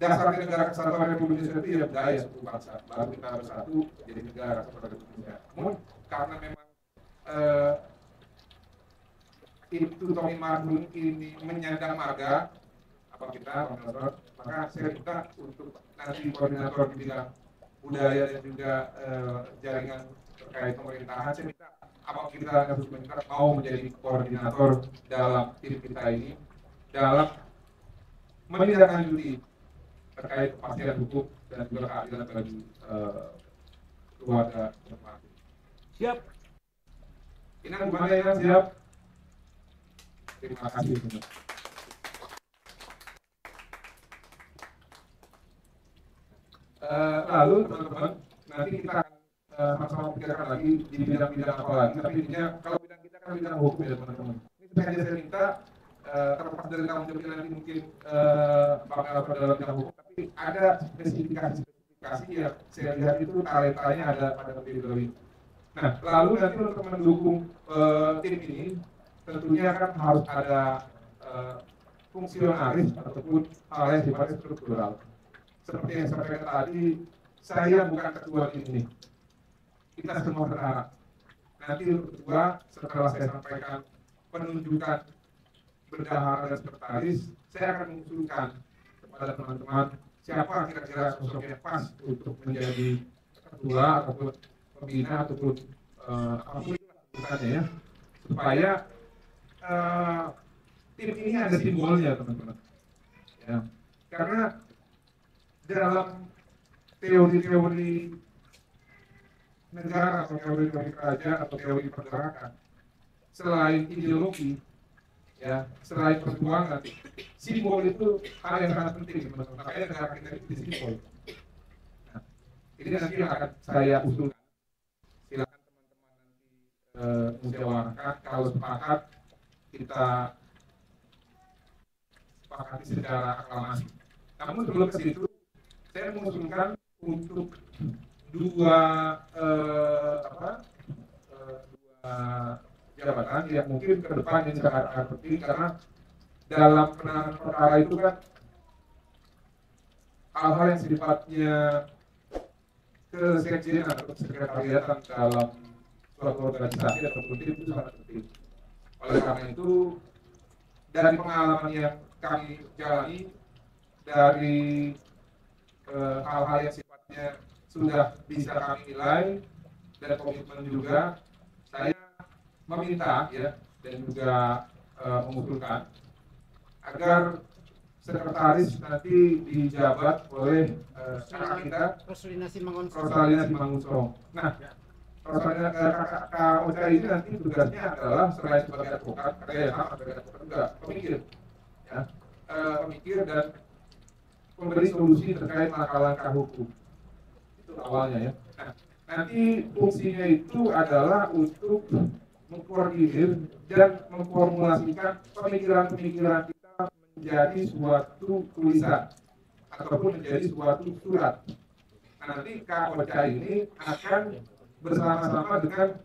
dasar negara kesatuan Republik Indonesia itu ya budaya suku bangsa, baru kita bersatu jadi negara kesatuan Republik Indonesia. Namun karena memang itu Tommy Mahfud ini menyandang marga apa kita koordinator, maka saya minta untuk nanti koordinator di bidang budaya dan juga jaringan terkait pemerintahan, saya minta apa kita harus mau menjadi koordinator dalam tim kita ini dalam menindaklanjuti terkait kepastian hukum dan juga keadilan bagi keluarga teman. Siap. Inam gimana ya, siap? Terima kasih. Lalu teman-teman, nanti kita akan sama-sama pikirkan lagi di bidang-bidang apa lagi. Tapi intinya kalau bidang kita kan bidang hukum ya teman-teman. Ini sengaja saya minta terlepas dari tanggung jawabnya nanti mungkin bakal pada bidang hukum, tapi ada spesifikasi yang saya lihat itu talentanya ada pada lebih. Nah, lalu nanti untuk mendukung tim ini tentunya kan harus ada fungsionaris ataupun hal yang sifatnya struktural. Seperti yang saya sampaikan tadi, saya bukan ketua tim ini. Kita semua berharap nanti untuk ketua setelah saya sampaikan penunjukan bendahara dan sekretaris, saya akan mengusulkan kepada teman-teman siapa kira-kira sosok yang pas untuk menjadi ketua ataupun pembina ataupun apapun itu sebutannya ya, supaya tim ini ada simbolnya teman-teman. Ya, karena dalam teori-teori negara atau teori-teori kerajaan atau teori pergerakan, selain ideologi, ya, selain perjuangan, simbol itu hal yang sangat penting teman-teman. Makanya negara kita itu simbol. Nah, ini nanti yang akan saya usulkan. Silakan teman-teman nanti musyawarahkan. Kalau sepakat, kita sepakati secara aklamasi. Namun sebelum ke situ, saya mengusulkan untuk dua jabatan yang mungkin ke depan ini sangat penting, karena dalam penanganan perkara itu kan hal-hal yang sifatnya kesekjenan atau sekretariatan dalam suatu organisasi ataupun tim itu sangat penting. Oleh karena itu, dari pengalaman yang kami jalani, dari hal-hal yang sifatnya sudah bisa kami nilai dan komitmen juga, saya meminta ya dan juga mengusulkan agar sekretaris nanti dijabat oleh kakak kita Rosalina Simangunsorong. Nah, Rosalina Kak Ocha ini nanti tugasnya adalah selain sebagai advokat, saya sama sebagai advokat juga pemikir, ya, pemikir dan memberi solusi terkait langkah-langkah hukum. Itu awalnya ya. Nah, nanti fungsinya itu adalah untuk mengkoordinir dan memformulasikan pemikiran-pemikiran kita menjadi suatu tulisan ataupun menjadi suatu surat. Nah, nanti Kak Ocha ini akan bersama-sama dengan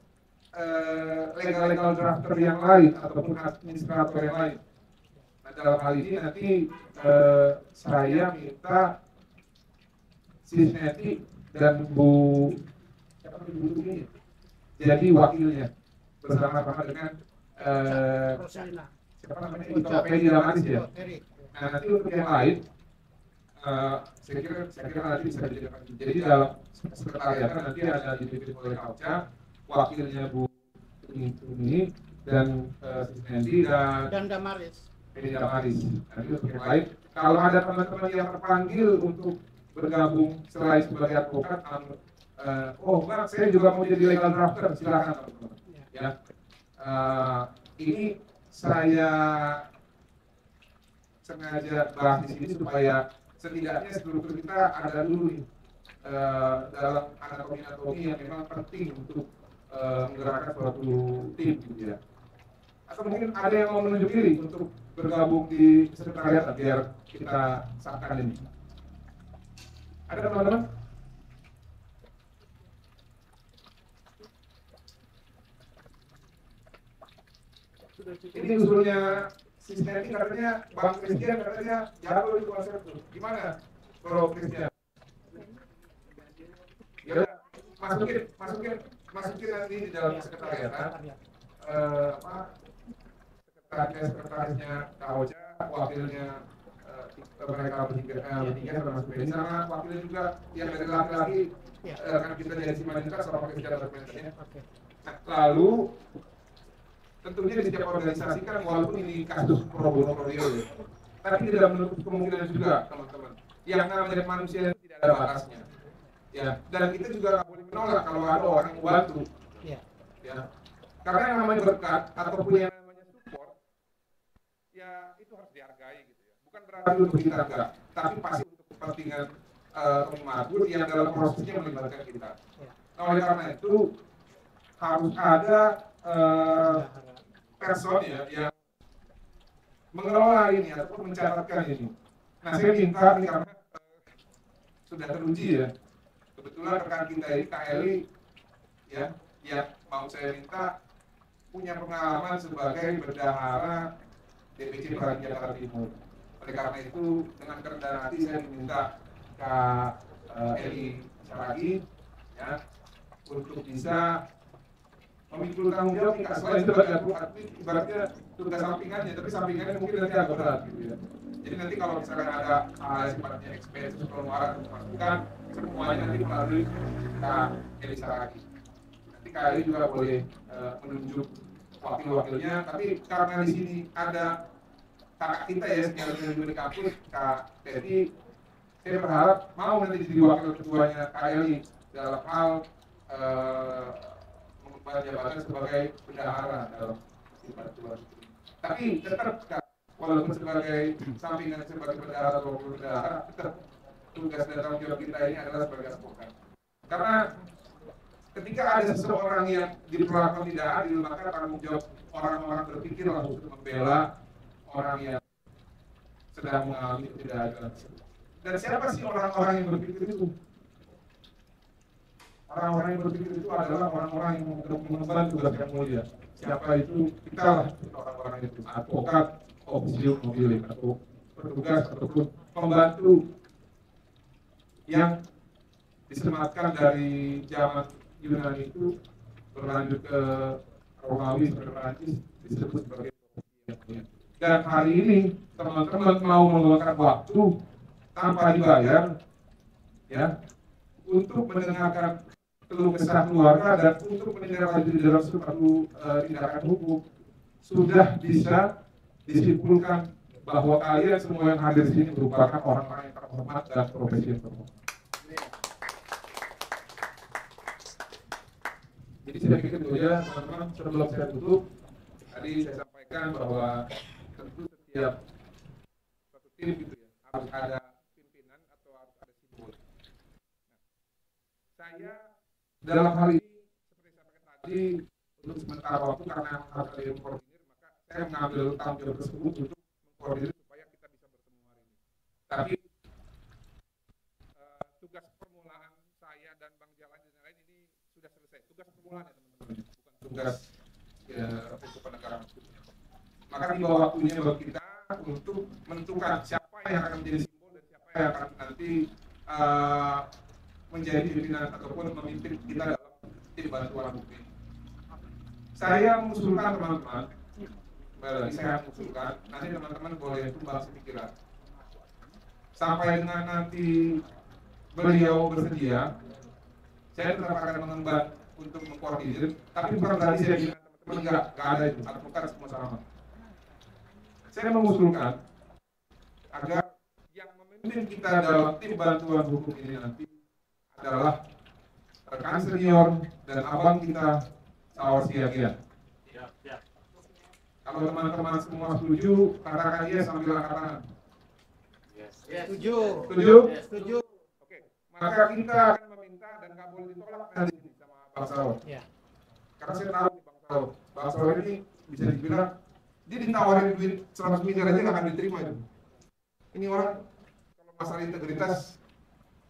legal drafter yang lain ataupun administrator yang lain. Nah, dalam hal ini nanti saya minta Sisneti dan Bu ini jadi wakilnya bersama-sama dengan siapa namanya itu Pedi Damaris ya. Nah, nanti untuk yang lain saya kira nanti bisa dijadikan. Jadi dalam sekretariat nanti ada dipimpin oleh Kak Ocha, wakilnya Bu ini dan Sisneti dan Damaris. Pedi Damaris. Nanti untuk yang lain, kalau ada teman-teman yang terpanggil untuk bergabung selain sebagai advokat, Bang, saya juga mau jadi legal drafter, silakan teman-teman. Ya, ini saya sengaja bahas di sini supaya setidaknya struktur kita ada dulu nih dalam anatomi yang memang penting untuk menggerakkan suatu tim, gitu ya. Atau mungkin ada yang mau menunjuk diri untuk bergabung di sekretariat biar kita sahkan ini. Ada teman-teman? Ini usulnya Sisneti, katanya Bang Christian katanya jago di konsep itu. Gimana Bro Christian? Ya udah, masukin nanti di dalam sekretariat. Sekretarisnya Kak Ocha, wakilnya mereka bertiga termasuk ini, sama wakilnya juga yang dari laki-laki kan kita dari Simanjuntak sama pakai sejarah dokumentasinya. Nah, lalu tentunya di setiap organisasi kan walaupun ini kasus pro bono ya, tapi tidak menutup kemungkinan juga teman-teman yang namanya manusia tidak ada batasnya. Ya, dan kita juga nggak boleh menolak kalau ada orang yang membantu. Ya, karena yang namanya berkat ataupun yang namanya support, ya itu harus dihargai gitu ya. Bukan berarti untuk kita enggak, tapi pasti untuk kepentingan Temanggung yang dalam prosesnya melibatkan kita. Nah, oleh karena itu harus ada person ya yang mengelola ini ataupun mencatatkan ini. Nah, saya minta ini karena sudah teruji ya. Kebetulan rekan kita ini Kak Eli ya, yang mau saya minta punya pengalaman sebagai bendahara DPC Peran Jakarta Timur. Oleh karena itu dengan kerendahan hati saya diminta Kak Eli Saragi ya untuk bisa memikul tanggung jawab nih Kak, selain sebagai advokat ibaratnya tugas sampingannya, tapi sampingannya mungkin nanti agak berat gitu ya. Jadi nanti kalau misalkan ada hal sifatnya ekspresi pengeluaran untuk masukan, semuanya nanti melalui Kak Eli Saragi. Nanti Kak Eli juga boleh menunjuk wakil-wakilnya, tapi karena di sini ada kakak kita ya yang di kampus, Kak Teti, saya berharap mau nanti jadi wakil ketuanya Kak Eli dalam hal mengemban jabatan sebagai bendahara dalam Dewan. Tapi tetap walaupun sebagai sampingan sebagai bendahara atau bendahara, tetap tugas dan tanggung jawab kita ini adalah sebagai advokat. Karena ketika ada seseorang yang diperlakukan tidak adil, maka tanggung jawab orang-orang berpikir untuk membela orang yang sedang mengalami ketidakadilan. Dan siapa sih orang-orang yang berpikir itu? Orang-orang yang berpikir itu adalah orang-orang yang mengemban tugas yang mulia. Siapa itu? Kita lah orang-orang itu. Advokat, ofisium mobiling, atau petugas ataupun pembantu yang disematkan dari zaman Yunani itu berlanjut ke Romawi sampai Perancis disebut sebagai ofisium. Dan hari ini teman-teman mau meluangkan waktu tanpa dibayar ya untuk mendengarkan keluh kesah keluarga dan untuk menindaklanjuti dalam suatu tindakan hukum, sudah bisa disimpulkan bahwa kalian semua yang hadir di sini merupakan orang-orang yang terhormat dan profesi yang terhormat. Jadi saya pikir itu ya teman-teman, sebelum saya tutup, tadi saya sampaikan bahwa tentu setiap satu tim gitu ya harus ada pimpinan atau harus ada simbol. Nah, saya dalam hal ini seperti saya sampaikan tadi untuk sementara waktu karena harus ada yang koordinir, maka saya mengambil tanggung jawab tersebut untuk mengkoordinir supaya kita bisa bertemu hari ini. Tapi tugas permulaan saya dan Bang Jalan dan lain ini sudah selesai. Tugas permulaan ya teman-teman, bukan tugas untuk penegakan hukum. Maka tiba waktunya bagi kita untuk menentukan siapa yang akan menjadi simbol dan siapa yang akan nanti menjadi pimpinan ataupun memimpin kita dalam tim bantuan hukum. Saya mengusulkan teman-teman, saya mengusulkan nanti teman-teman boleh tumbang sepikiran. Sampai dengan nanti beliau bersedia, saya tetap akan mengemban untuk mengkoordinir, tapi bukan berarti saya bilang teman-teman enggak ada itu, advokat semua sama. Saya mengusulkan agar yang memimpin kita dalam tim bantuan hukum ini nanti adalah rekan senior dan abang kita Saur Siagian. Kalau teman-teman semua setuju, katakan iya sambil angkat tangan. Setuju. Setuju? Setuju. Oke. Maka kita akan meminta dan nggak boleh ditolak nanti sama Bang Saur. Karena saya tahu Bang Saur. Bang Saur ini bisa dibilang dia ditawarin duit 100 miliar aja nggak akan diterima itu. Ini orang kalau masalah integritas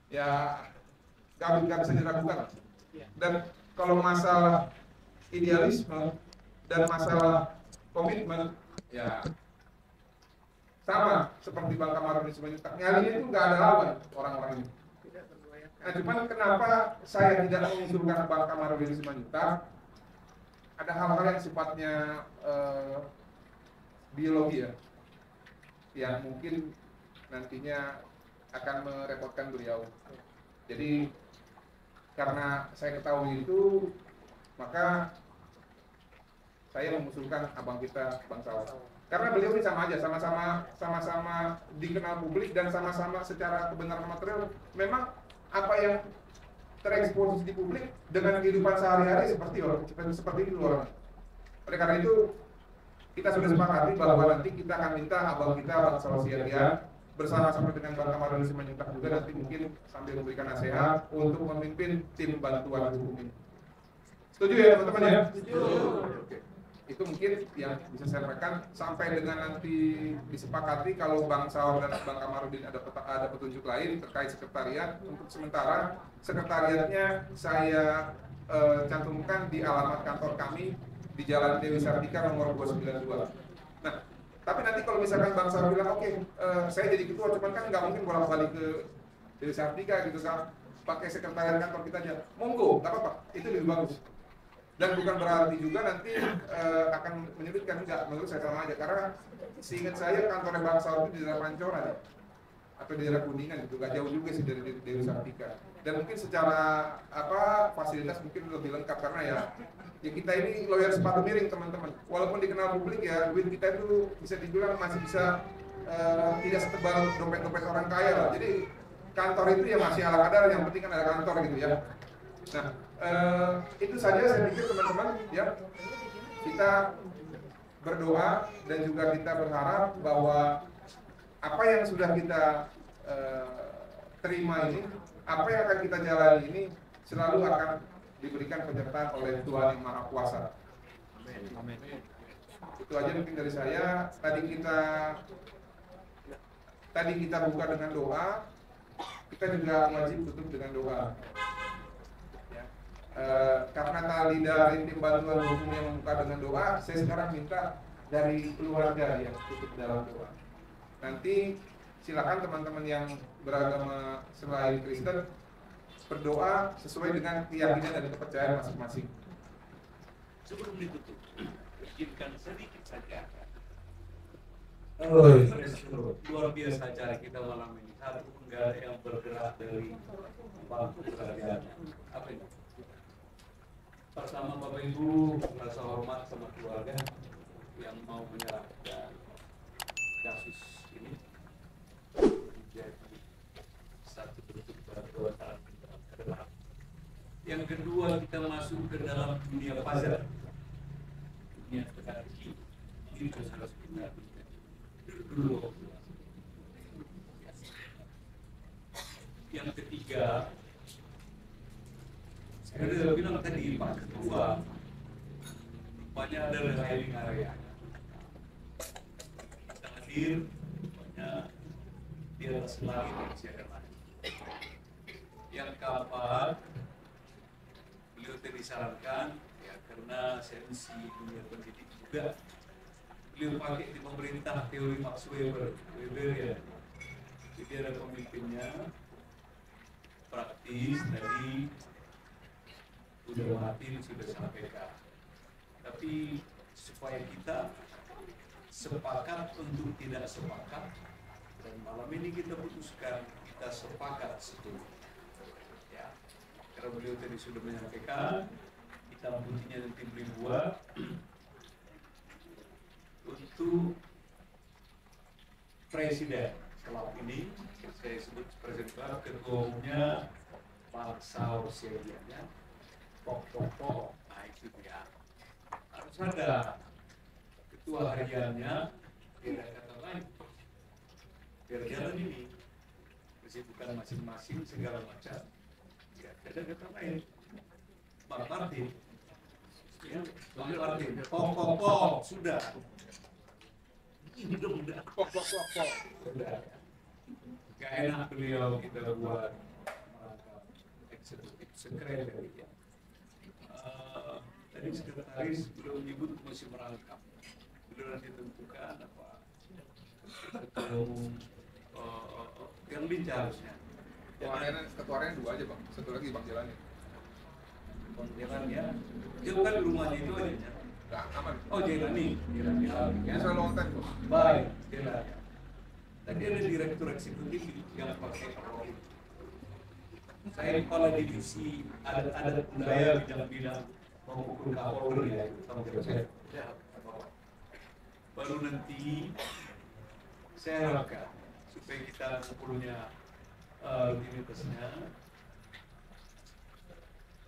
ya nggak bisa diragukan. Dan kalau masalah idealisme dan masalah komitmen ya sama seperti Bang Kamarudin Simanjuntak. Nyalinya itu nggak ada lawan orang-orang ini. Nah, cuman kenapa saya tidak mengusulkan Bang Kamarudin Simanjuntak? Ada hal-hal yang sifatnya biologi ya, yang mungkin nantinya akan merepotkan beliau. Jadi karena saya ketahui itu, maka saya mengusulkan abang kita Bang Saur. Karena beliau ini sama aja, sama-sama dikenal publik dan sama-sama secara kebenaran material memang apa yang terekspos di publik dengan kehidupan sehari-hari seperti itu orang. Oleh karena itu kita sudah sepakati bahwa nanti kita akan minta abang kita Bang Saur Siagian bersama-sama dengan Bang Kamarudin Simanjuntak juga nanti mungkin sambil memberikan nasihat untuk memimpin tim bantuan hukum ini. Setuju ya teman-teman ya? Setuju. Oke. Itu mungkin yang bisa saya sampaikan sampai dengan nanti disepakati kalau Bang Saur dan Bang Kamarudin ada petunjuk lain terkait sekretariat. Untuk sementara sekretariatnya saya cantumkan di alamat kantor kami di Jalan Dewi Sartika nomor 292. Nah, tapi nanti kalau misalkan Bang Saur bilang oke, saya jadi ketua, cuman kan nggak mungkin bolak-balik ke Dewi Sartika gitu kan, pakai sekretariat kantor kita aja, monggo, nggak apa-apa, itu lebih bagus. Dan bukan berarti juga nanti akan menyulitkan, enggak, menurut saya sama aja, karena seingat saya kantornya Bang Saur itu di daerah Pancoran ya, atau di daerah Kuningan gitu, gak jauh juga sih dari Dewi Sartika. Dan mungkin secara fasilitas mungkin lebih lengkap karena ya kita ini lawyer sepatu miring teman-teman. Walaupun dikenal publik ya, duit kita itu bisa dibilang masih bisa tidak setebal dompet-dompet orang kaya lah. Jadi kantor itu ya masih ala kadar, yang penting kan ada kantor gitu ya. Nah, itu saja saya pikir teman-teman ya. Kita berdoa dan juga kita berharap bahwa apa yang sudah kita terima ini, apa yang akan kita jalani ini selalu akan diberikan penyertaan oleh Tuhan Yang Maha Kuasa. Amin. Itu aja mungkin dari saya. Tadi kita buka dengan doa, kita juga wajib tutup dengan doa. Ya. Karena tali dari tim bantuan hukum yang membuka dengan doa, saya sekarang minta dari keluarga yang tutup dalam doa. Nanti silakan teman-teman yang beragama selain Kristen berdoa sesuai dengan keyakinan dan kepercayaan masing-masing. Sebelum ditutup, izinkan sedikit saja. Luar biasa acara kita malam ini. Satu, enggak ada yang bergerak dari bangku kerajaan. Apa ini? Pertama, Bapak Ibu merasa hormat sama keluarga yang mau menyerahkan kasus ini menjadi satu bentuk bantuan. Yang kedua, kita masuk ke dalam dunia pasar, dunia teka-teki. Itu harus kita dulu. Yang ketiga, saya sudah bilang tadi Pak Ketua, rupanya ada railing area. Kita hadir, rupanya di atas langit yang siaga langit. Yang keempat, beliau tadi disarankan ya karena sensi dunia pendidik juga, beliau pakai di pemerintah teori Max Weber ya. Jadi ada pemimpinnya praktis dari udah Martin sudah sampaikan. Tapi supaya kita sepakat untuk tidak sepakat, dan malam ini kita putuskan kita sepakat setuju. Ya, karena beliau tadi sudah menyampaikan hitam putihnya nanti beliau buat untuk presiden klub ini, saya sebut presiden klub, ketua umumnya Pak Saur Siagianya, pokok-pokok, nah itu dia. Harus ada ketua hariannya, tidak kata lain, biar jalan ini, kesibukan masing-masing segala macam, ya tidak kata lain. Bang Martin, ya, Bang Martin, pokok-pokok, sudah. Ini dong udah pokok-pokok, sudah. Gak enak beliau kita buat merangkap eksekutif sekretari ya. Tadi sekretaris beliau menyebut masih merangkap. Beliau nanti tentukan apa yang lincah harusnya. Ketuanya dua aja bang, satu lagi bang Jalannya. Bang Jalan ya, dia bukan rumahnya itu aja. Nggak aman. Oh Jelani, Ini selalu on time bang. baik, Jelani. Tadi ada direktur eksekutif yang pakai rok. Saya kepala divisi adat budaya bidang-bidang mengukur kapolri ya, sama saya. Baru nanti saya harapkan supaya kita punya rutinitasnya,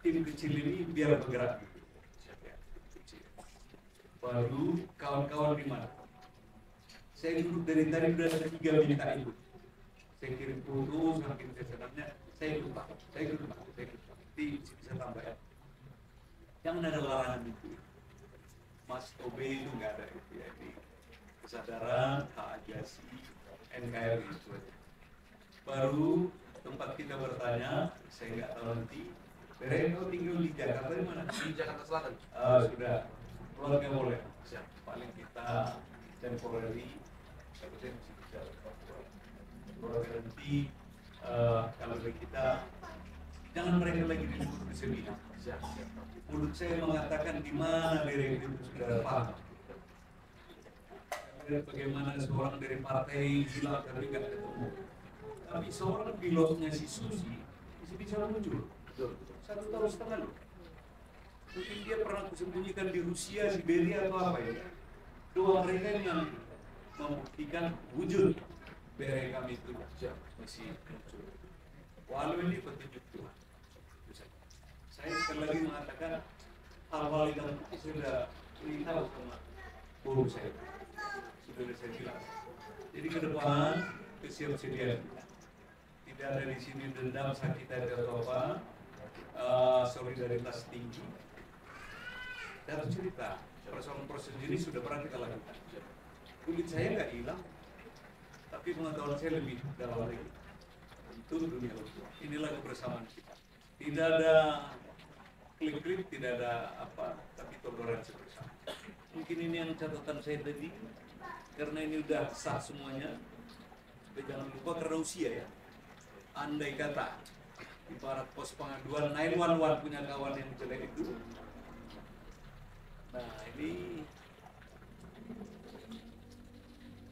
tim kecil ini biar bergerak. Baru kawan-kawan di mana? Saya duduk dari tadi udah ada 3 minta ikut. saya kirim foto, saking saya senangnya, saya ikut Pak. Nanti bisa tambah ya. Yang ada larangan itu, Mas Tobe itu nggak ada itu ya, di kesadaran, hak asasi, NKRI itu aja. Baru tempat kita bertanya, saya nggak tahu nanti. Kau tinggal di Jakarta di mana? Di Jakarta Selatan. Sudah, keluarga boleh. Paling kita temporary, tapi saya masih bisa. Nanti kalau dari kita, jangan mereka lagi disebut di seminar. Mulut saya mengatakan di mana diri itu sudah paham. Bagaimana seorang dari partai hilang tapi nggak ketemu. Tapi seorang pilotnya si Susi masih bisa muncul. 1 tahun setengah loh. Mungkin dia pernah kusembunyikan di Rusia, Siberia atau apa ya. Doa mereka yang membuktikan wujud BRI kami itu masih muncul. Walau ini petunjuk Tuhan. Saya sekali lagi mengatakan hal-hal yang sudah beritahu sama guru saya. Sudah saya bilang. Jadi ke depan kesiapsiagaan kita. Tidak ada di sini dendam, sakit atau apa. Solidaritas tinggi. Dan harus cerita persoalan ini sudah pernah kita lakukan. Kulit saya nggak hilang, tapi pengetahuan saya lebih dalam lagi. Itu dunia utuh. Inilah kebersamaan kita. Tidak ada klik-klik, tidak ada apa, tapi toleransi bersama. Mungkin ini yang catatan saya tadi, karena ini udah sah semuanya. Tapi jangan lupa karena usia ya. Andai kata ibarat pos pengaduan 911 punya kawan yang jelek itu. Nah ini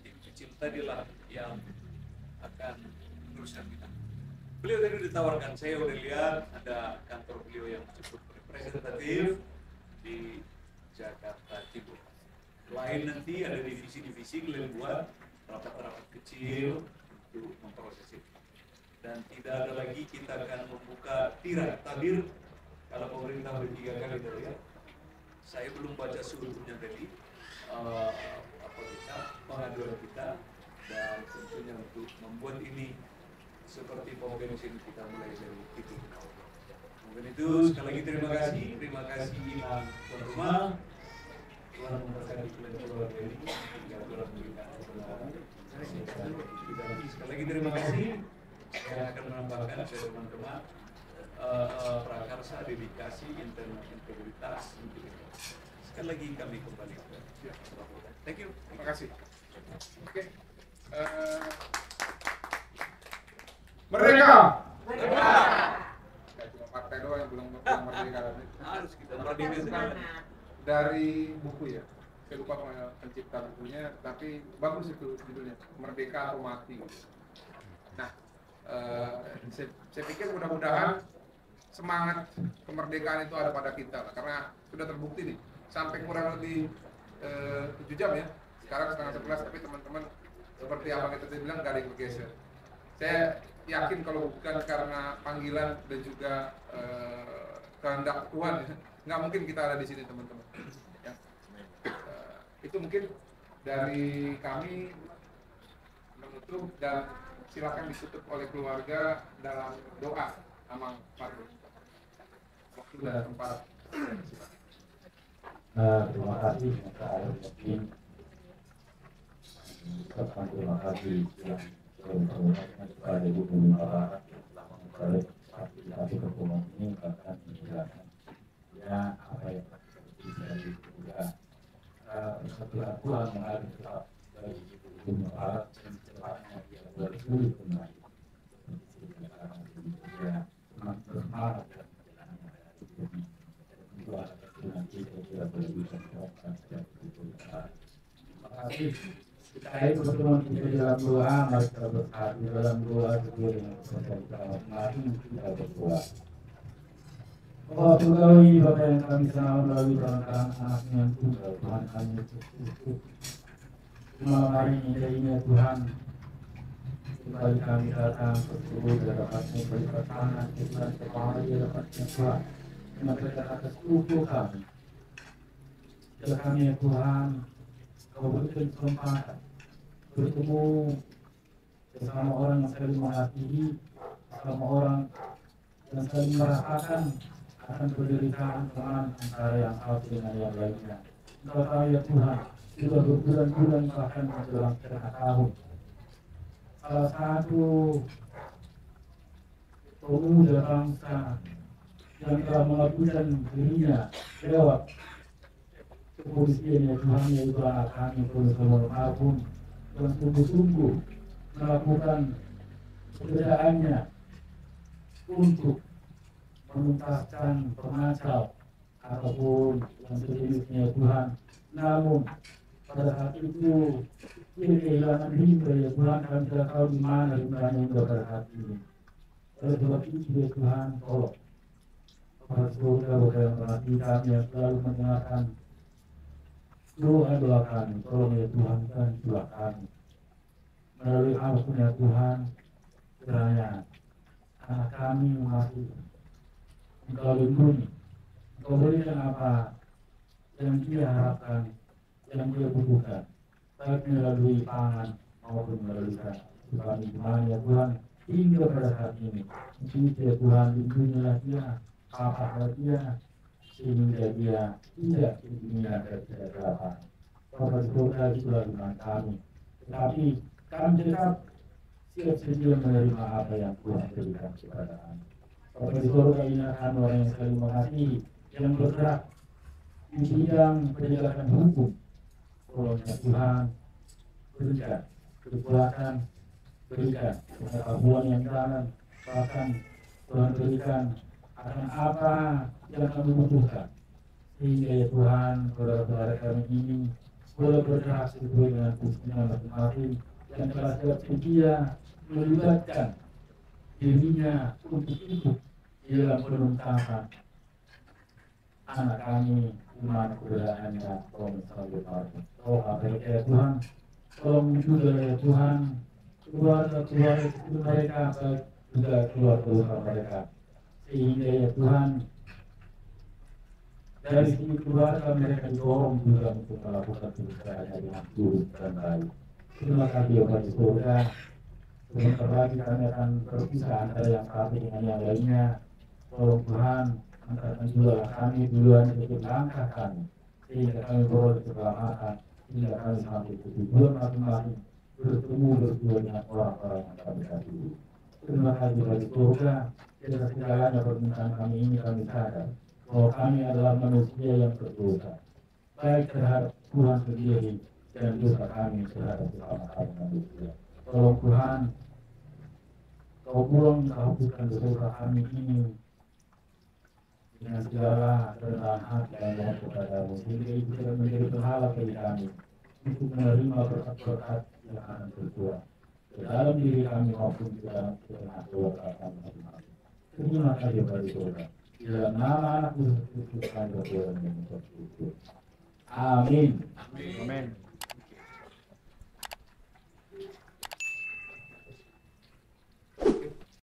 tim kecil tadilah yang akan meneruskan kita. Beliau tadi ditawarkan, saya udah lihat ada kantor beliau yang cukup representatif di Jakarta Timur. Lain nanti ada divisi-divisi kalian buat rapat-rapat kecil untuk memproses itu. Dan tidak ada lagi kita akan membuka tirak tabir kalau pemerintah bertiga kali dari ya. Saya belum baca seluruhnya tadi pengaduan kita dan tentunya untuk membuat ini seperti pembensin kita mulai dari titik nol. Mungkin itu sekali lagi terima kasih imam tuan rumah, Tuhan memberkati kalian keluarga ini hingga Tuhan memberikan kebenaran. Sekali lagi terima kasih. Saya akan menambahkan dari teman-teman prakarsa, dedikasi, integritas. Sekali lagi kami kembali. Thank you. Terima kasih. Oke. Merdeka. Merdeka. Kayak cuma partai doang yang bilang merdeka. Harus kita merdeka. Dari buku ya. Saya lupa pencipta bukunya, tapi bagus itu judulnya. Merdeka atau Mati. Nah, saya pikir mudah-mudahan semangat kemerdekaan itu ada pada kita lah, karena sudah terbukti nih sampai kurang lebih 7 jam ya, sekarang setengah 11, tapi teman-teman seperti apa kita tadi bilang gak ada yang bergeser. Saya yakin kalau bukan karena panggilan dan juga kehendak Tuhan ya, nggak mungkin kita ada di sini teman-teman ya. Itu mungkin dari kami menutup, dan silakan ditutup oleh keluarga dalam doa sama Fardu. Waktu dan tempat. Terima kasih terima kasih kepada Ibu Pembimbing yang telah memperoleh partisipasi pertemuan ini akan menjelaskan ya apa yang terjadi juga persatuan Tuhan mengalir tetap dari Gunung Barat dan secepatnya dia berpulih kembali. Dia bersemangat dalam perjalanan dari bumi. Tentu ada nanti saya kira bisa melakukan setiap itu. Terima kasih. Kita akhiri pertemuan kita dalam doa. Mari kita bersatu dalam doa sesuai dengan kepada kita. Mari kita berdoa. Oh Tuhan, Bapa yang kami selalu melalui perangkat anaknya yang tunggal, Tuhan kami Yesus Kristus. Malam hari ini darinya Tuhan, kembali kami datang bersyukur dapatnya berikat tangan Tuhan kepala dapatnya Tuhan. Terima kasih atas tubuh kami. Ya kami ya Tuhan, Kau berikan kesempatan bertemu sesama orang yang saling mengasihi, sesama orang yang saling merasakan akan penderitaan teman antara yang satu dengan yang lainnya. Engkau tahu ya Tuhan, sudah berbulan-bulan bahkan menjelang setengah tahun. Salah satu pemuda bangsa yang telah mengajukan dirinya lewat kepolisian ya Tuhan, yaitu anak kami Polisi almarhum, yang sungguh-sungguh melakukan pekerjaannya untuk menuntaskan pengacau ataupun yang sejenisnya Tuhan. Namun pada saat itu dia kehilangan hingga ya Tuhan, kami tidak tahu di mana hinganya hingga pada saat ini. Oleh sebab itu ya Tuhan, tolong kepada saudara yang mengasihi kami yang selalu mendengarkan doa kami, tolong ya Tuhan, dan doa kami melalui ampun ya Tuhan, kiranya anak kami masih Engkau lindungi, Engkau berikan apa yang dia harapkan, yang dia butuhkan, baik melalui pangan maupun melalui kami iman ya Tuhan, hingga pada saat ini. Mungkin ya Tuhan, lindungilah dia, apa dia, sehingga dia tidak keinginan dan tidak kelaparan. Bapak surga itulah iman kami, tetapi kami tetap siap sedia menerima apa yang Tuhan berikan kepada kami. Bapak di surga ini akan orang yang saling mengasihi, yang bergerak di bidang penegakan hukum. Tolongnya Tuhan, berikan kekuatan, berikan pengetahuan yang dalam, bahkan Tuhan berikan akan apa yang kami butuhkan, sehingga ya Tuhan, saudara-saudara kami ini boleh bergerak sesuai dengan fungsinya masing-masing, yang telah siap sedia melibatkan dirinya untuk hidup di dalam penuntasan anak kami, iman keberadaannya, tolong selalu pakai. Tolong apa ya Tuhan, tolong juga ya Tuhan, keluarga-keluarga mereka, baik juga keluarga mereka, sehingga ya Tuhan, dari sini keluarga mereka didorong juga untuk melakukan pekerjaan yang turut dan baik. Terima kasih ya Bapak Surga. Sebentar lagi kami akan berpisah antara yang satu dengan yang lainnya. Tolong Tuhan, antarkan juga kami duluan ikut langkah kami, sehingga kami beroleh keselamatan, sehingga kami sampai ke tujuan masing-masing, bertemu berdua dengan orang-orang yang kami kasihi. Terima kasih Bapak Surga. Kita segalanya permintaan kami ini kami sadar bahwa kami adalah manusia yang berdosa, baik terhadap Tuhan sendiri dan dosa kami terhadap sesama kami manusia. Tolong Tuhan, Kau pulang Kau hapuskan dosa kami ini dengan segala kerendahan hati dan mohon kepadamu, sehingga itu tidak menjadi berhala bagi kami untuk menerima berkat-berkat yang akan berbuah ke dalam diri kami maupun ke dalam keluarga kami masing-masing. Terima kasih Bapak Surga. Dalam nama anak Yesus Kristus kami berdoa dan mengucap syukur. Amin. Amin.